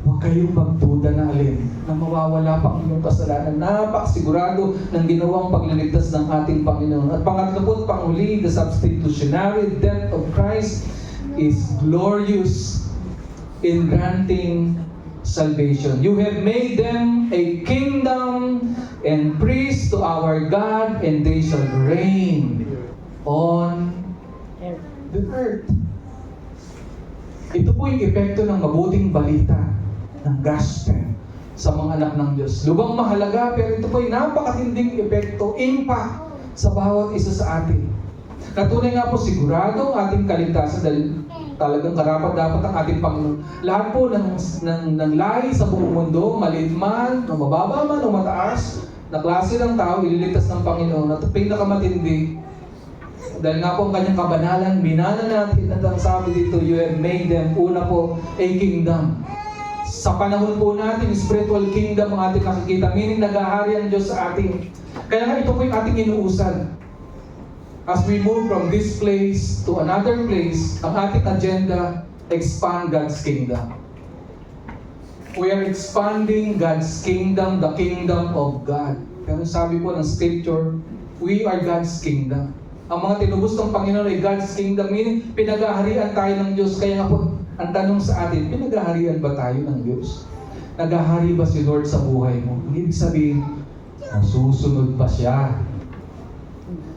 [SPEAKER 2] Huwag kayong magduda na alin, na mawawala pa ang inyong kasalanan. Napakasigurado ng ginawang pagliligtas ng ating Panginoon. At pangatlo po, panghuli, the substitutionary death of Christ is glorious in granting salvation. You have made them a kingdom and priests to our God, and they shall reign on the earth. Ito po yung epekto ng mabuting balita, ng gospel sa mga anak ng Diyos. Lubang mahalaga, pero ito po yung napakatinding epekto, impact sa bawat isa sa atin. Natunay nga po sigurado ang ating kaligtasan dahil talagang karapat-dapat ang ating Panginoon. Lahat po ng lahi sa buong mundo, maliit man, o mababa man, o mataas, na klase ng tao, ililigtas ng Panginoon. At pinakamatindi, dahil nga po ang kanyang kabanalan, minana natin at ang sabi dito, you have made them, una po, a kingdom. Sa panahon po natin, spiritual kingdom ang ating nakikita, meaning nag-ahari ang Diyos sa ating. Kaya nga ito po yung ating inuusan. As we move from this place to another place, ang ating agenda, expand God's kingdom. We are expanding God's kingdom, the kingdom of God. Pero sabi po ng scripture, we are God's kingdom. Ang mga tinubos ng Panginoon ay God's kingdom, meaning pinag-aharian tayo ng Diyos. Kaya nga po, ang tanong sa atin, pinag-aharian ba tayo ng Diyos? Nag-ahari ba si Lord sa buhay mo? Ibig sabihin, nasusunod ba siya?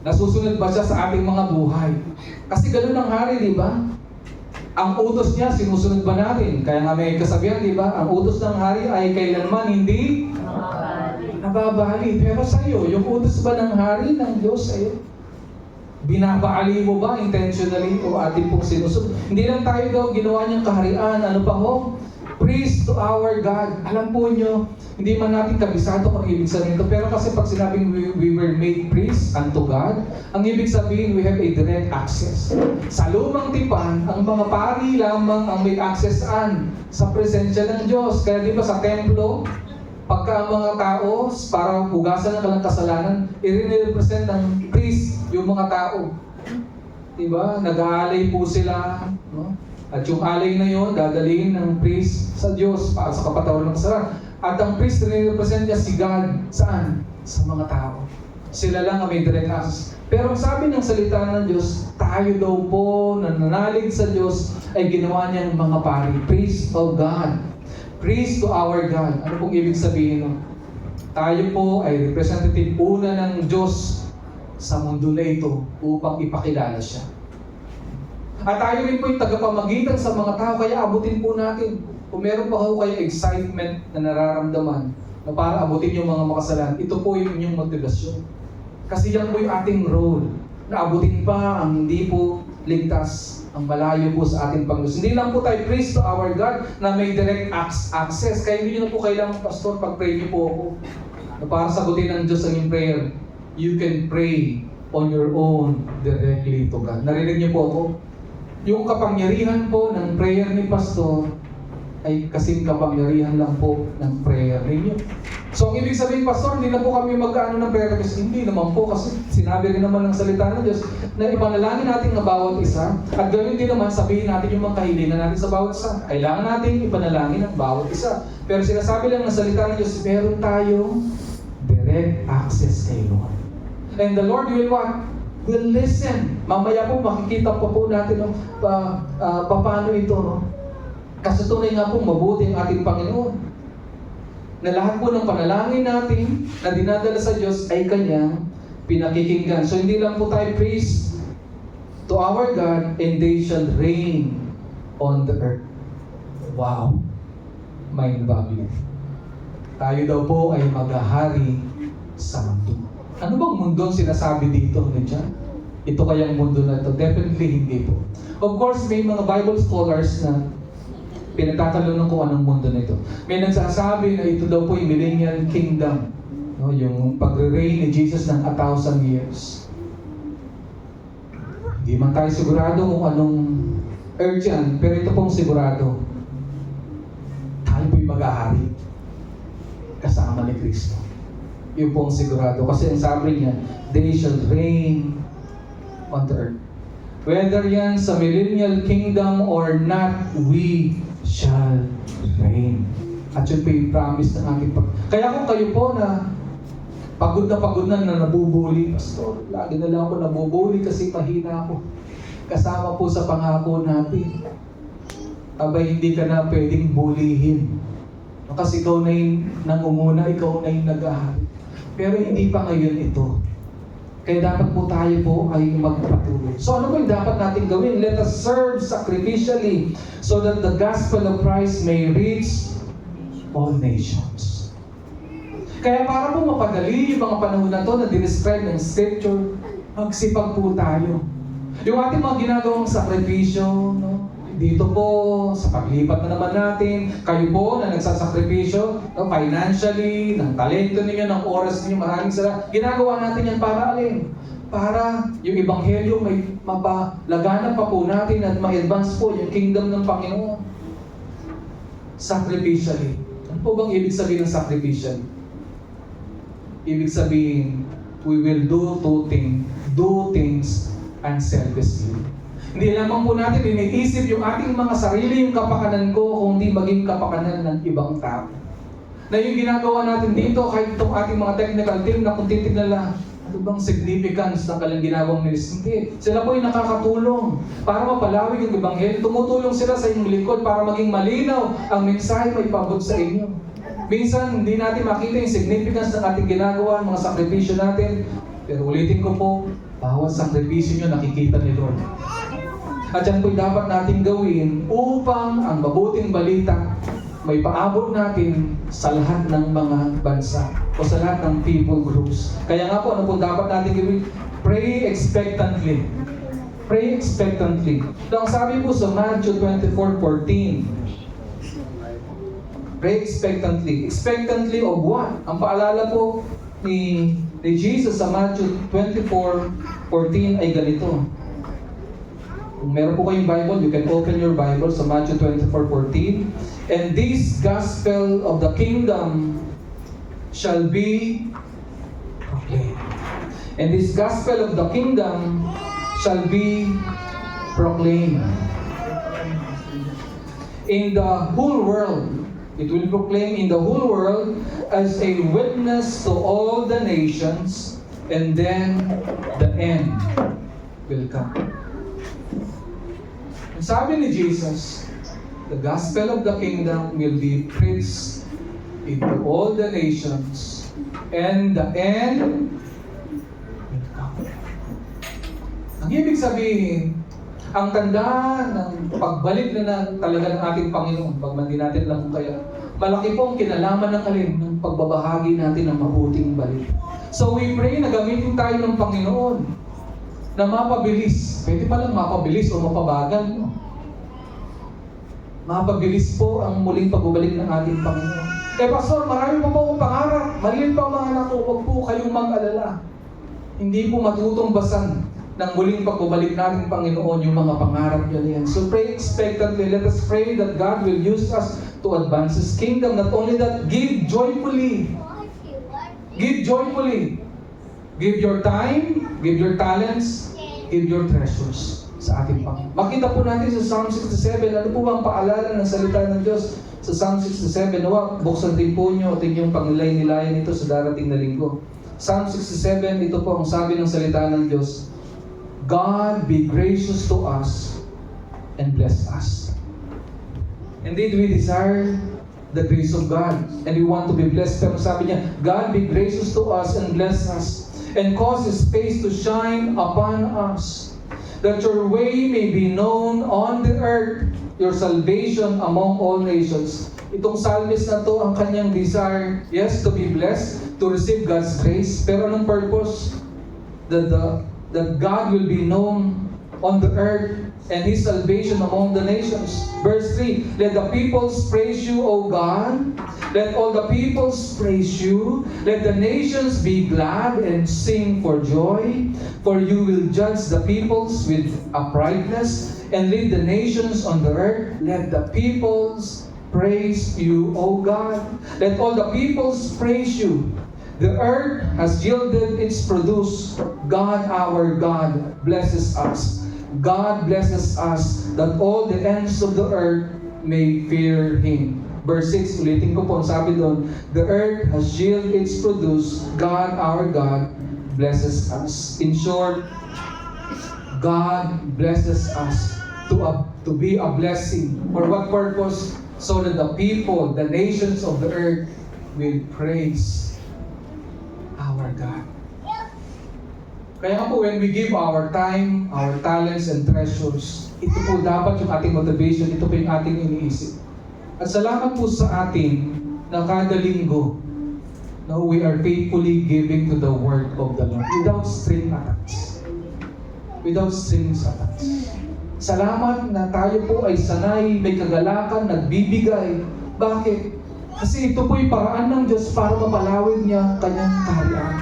[SPEAKER 2] Nasusunod ba siya sa ating mga buhay? Kasi ganun ang hari, di ba? Ang utos niya, sinusunod ba natin? Kaya nga may kasabihan, di ba? Ang utos ng hari ay kailanman hindi nababali. Pero sa iyo, yung utos ba ng hari ng Diyos sa iyo? Binabaali mo ba intentionally o atin pong sinusunod? Hindi lang tayo daw ginawa niyang kaharian. Ano pa ho? Priest to our God. Alam po nyo, hindi man natin kabisado kung ibig sabihin ito. Pero kasi pag sinabing we were made priests unto God, ang ibig sabihin we have a direct access. Sa lumang tipan, ang mga pari lamang ang may access sa presensya ng Diyos. Kaya di ba sa templo, pagka ang mga tao, para hugasan ng kanilang kasalanan, i-represent ng priest yung mga tao. Diba? Nag-aalay po sila. No? At yung alay na yun, dadalhin ng priest sa Diyos para sa kapatawaran ng kasalanan. At ang priest, i-represent niya si God. Saan? Sa mga tao. Sila lang ang may direct access. Pero sabi ng salita ng Diyos, tayo daw po, nananalig sa Diyos, ay ginawa niyang mga pari. Priest of God. Priest to our God. Ano pong ibig sabihin? No? Tayo po ay representative una ng Diyos sa mundo na ito upang ipakilala siya. At tayo rin po yung tagapamagitan sa mga tao, kaya abutin po natin. Kung meron pa ho kayo excitement na nararamdaman na para abutin yung mga makasalanan, ito po yung inyong motivasyon. Kasi yan po yung ating role, na abutin pa ang hindi po ligtas, ang malayo po sa ating Panginoon. Hindi lang po tayo priest to our God na may direct access. Kaya hindi nyo na po kailangan, Pastor, pag-pray niyo po ako na para sagutin ng Diyos ang inyong prayer. You can pray on your own directly to God. Narinig niyo po ako? Yung kapangyarihan po ng prayer ni Pastor ay kasing kapangyarihan lang po ng prayer ninyo. So ang ibig sabihin, Pastor, hindi na po kami mag-ano ng prayer kasi hindi naman po, kasi sinabi rin naman ng salita ng Diyos na ipanalangin natin ang bawat isa at gawin din naman sabihin natin yung mga kahilingan natin sa bawat isa. Kailangan natin ipanalangin ang bawat isa. Pero sinasabi lang ng salita ng Diyos, meron tayong direct access kay Lord. And the Lord will what? Will listen. Mamaya po makikita po natin paano ito. No? Kasi tunay nga po mabuti ang ating Panginoon. Na lahat po ng panalangin natin na dinadala sa Diyos ay Kanyang pinakikinggan. So hindi lang po tayo praise to our God and they shall reign on the earth. Wow! Mind-boggling. Tayo daw po ay maghahari sa mundo. Ano bang mundo ang sinasabi dito? Ito kayang mundo na ito? Definitely hindi po. Of course, may mga Bible scholars na pinagtatanong kung anong mundo na ito. May nagsasabi na ito daw po yung millennial kingdom. No? Yung pagre-reign ni Jesus ng 1,000 years. Hindi man tayo sigurado kung anong earth yan, pero ito pong sigurado. Tayo po'y mag-ahari kasama ni Kristo. Yun pong sigurado. Kasi ang sabi niya, they shall reign on the earth. Whether yan sa millennial kingdom or not, we shall reign. At yun po yung promise ng ating Kaya kung kayo po na pagod na nabubuli, Pastor, lagi na lang ako nabubuli kasi mahina ako. Kasama po sa pangako natin. Abay, hindi ka na pwedeng bulihin. Kasi ikaw na yung nangunguna, ikaw na yung nag-ahari. Pero hindi pa ngayon ito. Kaya dapat po tayo po ay magpatuloy. So ano po yung dapat natin gawin? Let us serve sacrificially so that the gospel of Christ may reach all nations. Kaya para po mapadali yung mga panahon na to na dinescribe ng Scripture, magsipag po tayo. Yung ating mga ginagawang sakripisyo, no? Dito po, sa paglipat na naman natin, kayo po na nagsasakripisyo, no, financially, ng talento ninyo, ng oras ninyo, maraming salamat. Ginagawa natin yan para alin? Para yung ebanghelyo may mapalaganan pa po natin at ma-advance po yung kingdom ng Panginoon. Sacrificially. Ano po bang ibig sabihin ng sacrificially? Ibig sabihin, we will do things unselfishly. Hindi lamang po natin iniisip yung ating mga sarili, yung kapakanan ko, kundi maging kapakanan ng ibang tao. Na yung ginagawa natin dito, kahit itong ating mga technical team na kung titignan lang, Ano bang significance ng kanilang ginagawang ministry? Hindi. Sila po ay nakakatulong para mapalawig yung Ebanghelyo. Tumutulong sila sa inyong lingkod para maging malinaw ang mensahe may paabot sa inyo. Minsan, hindi natin makita yung significance ng ating ginagawa, mga sakripisyo natin. Pero ulitin ko po, bawat sakripisyo nyo nakikita ni Lord. At yan po'y dapat natin gawin upang ang mabuting balita may paabot natin sa lahat ng mga bansa o sa lahat ng people groups. Kaya nga po, ano po dapat natin gawin? Pray expectantly. Pray expectantly. So, ang sabi po sa Matthew 24:14, pray expectantly. Expectantly of what? Ang paalala po ni Jesus sa Matthew 24:14 ay ganito. Kung meron po kayong Bible, you can open your Bible sa Matthew 24:14. And this gospel of the kingdom shall be proclaimed. And this gospel of the kingdom shall be proclaimed in the whole world. It will proclaim in the whole world as a witness to all the nations, and then the end will come. Ang sabi ni Jesus, the gospel of the kingdom will be preached into all the nations, and the end will come. Ang ibig sabihin, ang tanda ng pagbalik na talaga ng ating Panginoon, pag hindi natin alam kaya, malaki po ang kinalaman ng alin ng pagbabahagi natin ng mabuting balik. So we pray na gamitin tayo ng Panginoon na mapabilis. Pwede pa lang mapabilis o mapabagal. No? Mapabilis po ang muling pagbabalik ng ating Panginoon. Pastor, marami pa po akong pangarap. Maliit pa mga anak ko, huwag po kayong mag-alala. Hindi po matutumbasan ng muling pagbabalik natin Panginoon yung mga pangarap niya yan. So pray expectantly. Let us pray that God will use us to advance His kingdom. Not only that, give joyfully. Give joyfully. Give your time, give your talents, give your treasures sa ating Panginoon. Makita po natin sa Psalm 67, ano po bang paalala ng salita ng Diyos sa Psalm 67? Nawa, buksan din po nyo at inyong pangnilay-nilayan ito sa darating na linggo. Psalm 67, ito po ang sabi ng salita ng Diyos, God be gracious to us and bless us. Indeed, we desire the grace of God and we want to be blessed. Pero sabi niya, God be gracious to us and bless us and cause His face to shine upon us, that your way may be known on the earth, your salvation among all nations. Itong psalmist na to, ang kanyang desire, yes, to be blessed, to receive God's grace. Pero anong purpose? That God will be known on the earth and His salvation among the nations. Verse 3, let the peoples praise you, O God. Let all the peoples praise you. Let the nations be glad and sing for joy. For you will judge the peoples with uprightness and lead the nations on the earth. Let the peoples praise you, O God. Let all the peoples praise you. The earth has yielded its produce. God, our God, blesses us. God blesses us that all the ends of the earth may fear Him. Verse 6, ulitin ko po, ang sabi doon, the earth has yielded its produce. God, our God, blesses us. In short, God blesses us to be a blessing. For what purpose? So that the people, the nations of the earth will praise our God. Kaya po, when we give our time, our talents, and treasures, ito po dapat yung ating motivation, ito po yung ating iniisip. At salamat po sa atin na kada linggo, no, we are faithfully giving to the work of the Lord without string attached. Without strings attached. Salamat na tayo po ay sanay, may kagalakan, nagbibigay. Bakit? Kasi ito po'y paraan ng Diyos para mapalawig niya ang kanyang kaharian.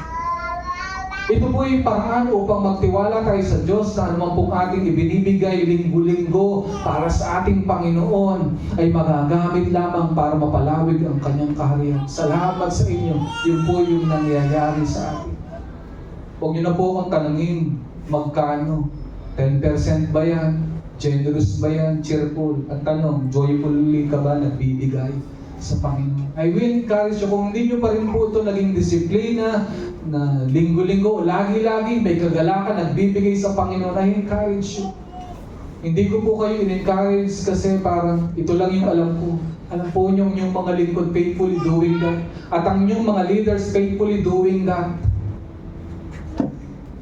[SPEAKER 2] Ito po'y paraan upang magtiwala tayo sa Diyos na anumang pong ating ibinibigay linggo-linggo para sa ating Panginoon ay magagamit lamang para mapalawig ang kanyang kaharian. Salamat sa inyo. Yun po yung nangyayari sa atin. Huwag niyo na po akong tanungin magkano. 10% ba yan? Generous ba yan? Cheerful? Ang tanong, joyfully ka ba nagbibigay? sa Panginoon. I will encourage you, kung hindi nyo pa rin po ito naging disiplina, na linggo-linggo, lagi-lagi may kagalakan, nagbibigay sa Panginoon, I encourage you. Hindi ko po kayo in-encourage kasi parang ito lang yung alam ko. Alam po nyo yung mga lingkod faithfully doing that. At ang yung mga leaders faithfully doing that.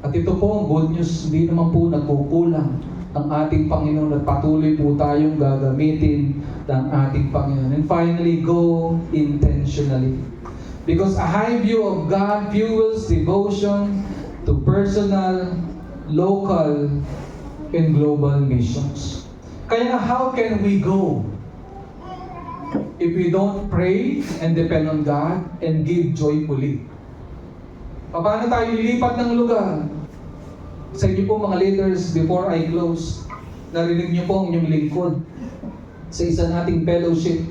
[SPEAKER 2] At ito po ang good news, hindi naman po nagkukulang ang ating Panginoon at patuloy po tayong gagamitin ng ating Panginoon. And finally, go intentionally. Because a high view of God fuels devotion to personal, local, and global missions. Kaya how can we go if we don't pray and depend on God and give joyfully? Paano tayo lilipat ng lugar? Sa inyo po mga leaders, before I close, narinig niyo po ang inyong lingkod sa isa nating fellowship.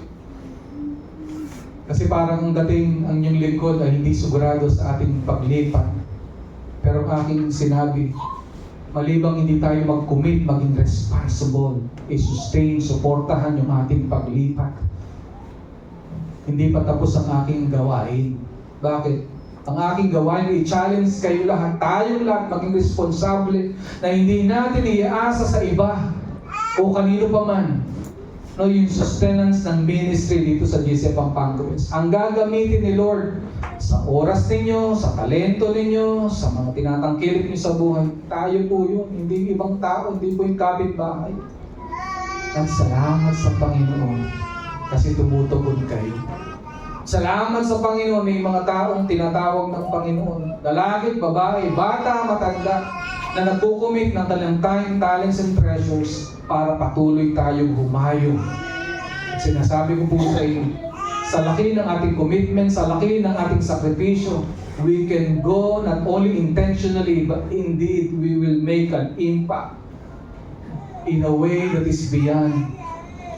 [SPEAKER 2] Kasi parang dating ang inyong lingkod ay hindi sigurado sa ating paglipat. Pero aking sinabi, malibang hindi tayo mag-commit, maging responsible, i-sustain, suportahan yung ating paglipat. Hindi pa tapos ang aking gawain. Bakit? Ang aking gawain, i-challenge kayo lahat, tayong lahat maging responsable na hindi natin iasa sa iba o kanino pa man. No, yung sustenance ng ministry dito sa GC Pampanga West. Ang gagamitin ni Lord sa oras ninyo, sa talento ninyo, sa mga tinatangkilik niyo sa buhay. Tayo po yun, hindi ibang tao, hindi po yung kapitbahay. At salamat sa Panginoon kasi tumutugon kayo. Salamat sa Panginoon, may mga taong tinatawag ng Panginoon. Lalaki, babae, bata, matanda, na nagkukumit ng kanilang time, talents, and treasures para patuloy tayong humayo. At sinasabi ko po sa inyo, sa laki ng ating commitment, sa laki ng ating sakripisyo, we can go not only intentionally, but indeed we will make an impact in a way that is beyond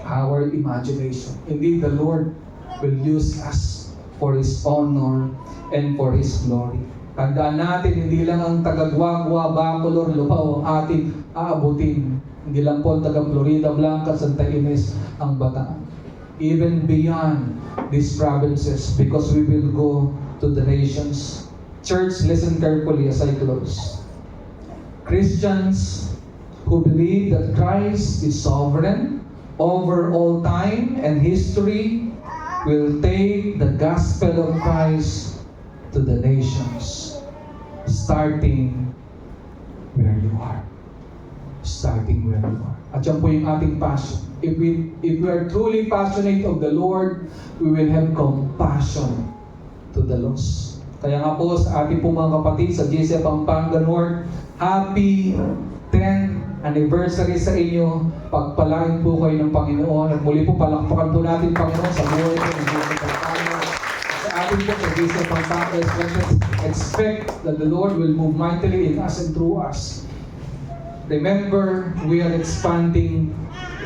[SPEAKER 2] our imagination. Indeed, the Lord will use us for His honor and for His glory. Tandaan natin, hindi lang ang taga-Guagua, Bacolor, Lubao ang ating aabutin. Hindi lang po ang taga-Florida, Blanca, Santa Ines ang Bataan. Even beyond these provinces, because we will go to the nations. Church, listen carefully as I close. Christians who believe that Christ is sovereign over all time and history will take the gospel of Christ to the nations, starting where you are. Starting where you are. At yan po yung ating passion. If we are truly passionate of the Lord, we will have compassion to the lost. Kaya nga po sa ating po mga kapatid sa GC Pampanga North, happy 10th anniversary sa inyo. Pagpalain po kayo ng Panginoon. At muli po palakpakan po natin Panginoon sa buhay ko ng GC Pampanga. Sa ating po sa GC Pampanga, let us expect that the Lord will move mightily in us and through us. Remember, we are expanding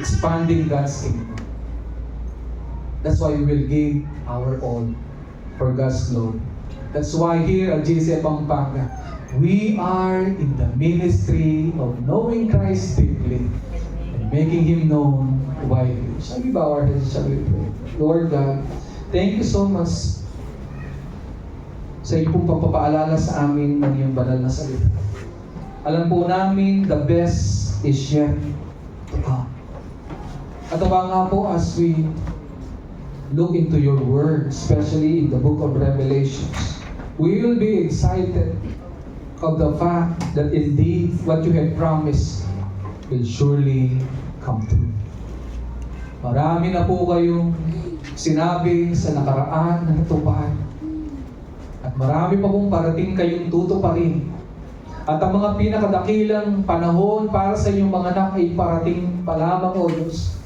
[SPEAKER 2] God's kingdom. That's why we will give our all for God's glory. That's why here at GC Pampanga, we are in the ministry of knowing Christ deeply and making Him known widely. Shall we bow our heads? Shall we pray? Lord God, thank you so much sa iyong pong pagpapaalala sa amin ng iyong banal na salita. Alam po namin, the best is yet to come. At nga po as we look into your word, especially in the book of Revelations, we will be excited of the fact that indeed what you have promised will surely come true. Marami na po kayong sinabi sa nakaraan na natupad. At marami pa pong parating kayong tutuparin. At ang mga pinakadakilang panahon para sa inyong mga anak ay parating pa lamang, O Diyos.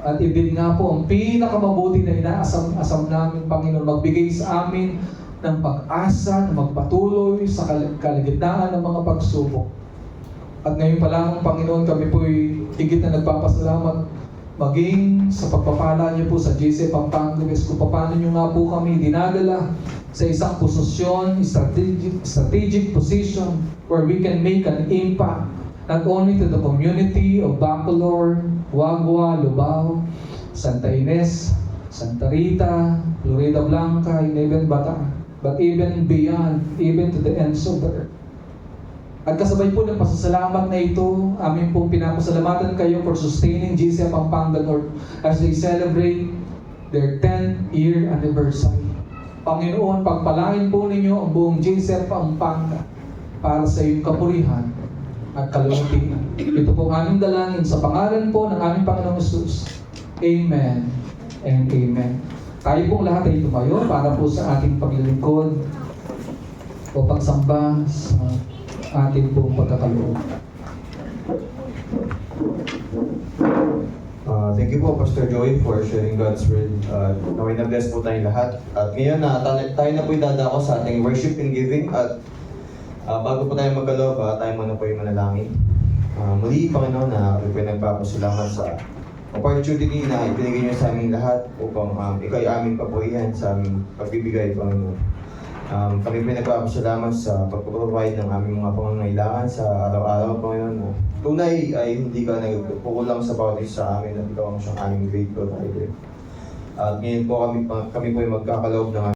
[SPEAKER 2] At ibig nga po ang pinakamabuti na inaasam namin, Panginoon, magbigay sa amin ng pag-asa na magpatuloy sa kalagitnaan ng mga pagsubok. At ngayon pa lamang, Panginoon, kami po'y higit na nagpapasalamat maging sa pagpapala niyo po sa GC Pampanga West, kung paano niyo nga po kami dinadala sa isang posisyon, strategic position where we can make an impact not only to the community of Bacolor, Guagua, Lubao, Santa Ines, Santa Rita, Florida Blanca, and even Bataan, but even beyond, even to the ends of the earth. At kasabay po ng pasasalamat na ito, amin pong pinapasalamatan kayo for sustaining GCF Pampanga North as they celebrate their 10th year anniversary. Panginoon, pagpalain po ninyo ang buong GCF Pampanga para sa iyong kapurihan at kalulutian. Ito po ang aming dalangin sa pangalan po ng aming Panginoong Jesus. Amen and Amen. Tayo pong lahat ay tumayo para po sa ating paglilingkod o pagsamba sa ating pong pagkakaloob.
[SPEAKER 4] Thank you po, Pastor Joey, for sharing God's word. Naway na bless po tayong lahat. At ngayon tayo na po dadako sa ating worship and giving. At bago po tayo magkaloob, tayo muna po yung manalangin. Muli, Panginoon, na kami po yung nagpapasalamat sa opportunity na ibinigay niyo sa aming lahat upang ikaw ay aming papurihan sa aming pagbibigay, Panginoon. Kami po nagpapasalamat sa pagpaprovide ng aming mga pangangailangan sa araw-araw, Panginoon. Tunay ay hindi ka nagpukulang sa bawat isa sa amin at ikaw ang siyang aming grateful. At ngayon po kami po ay magkakaloob ng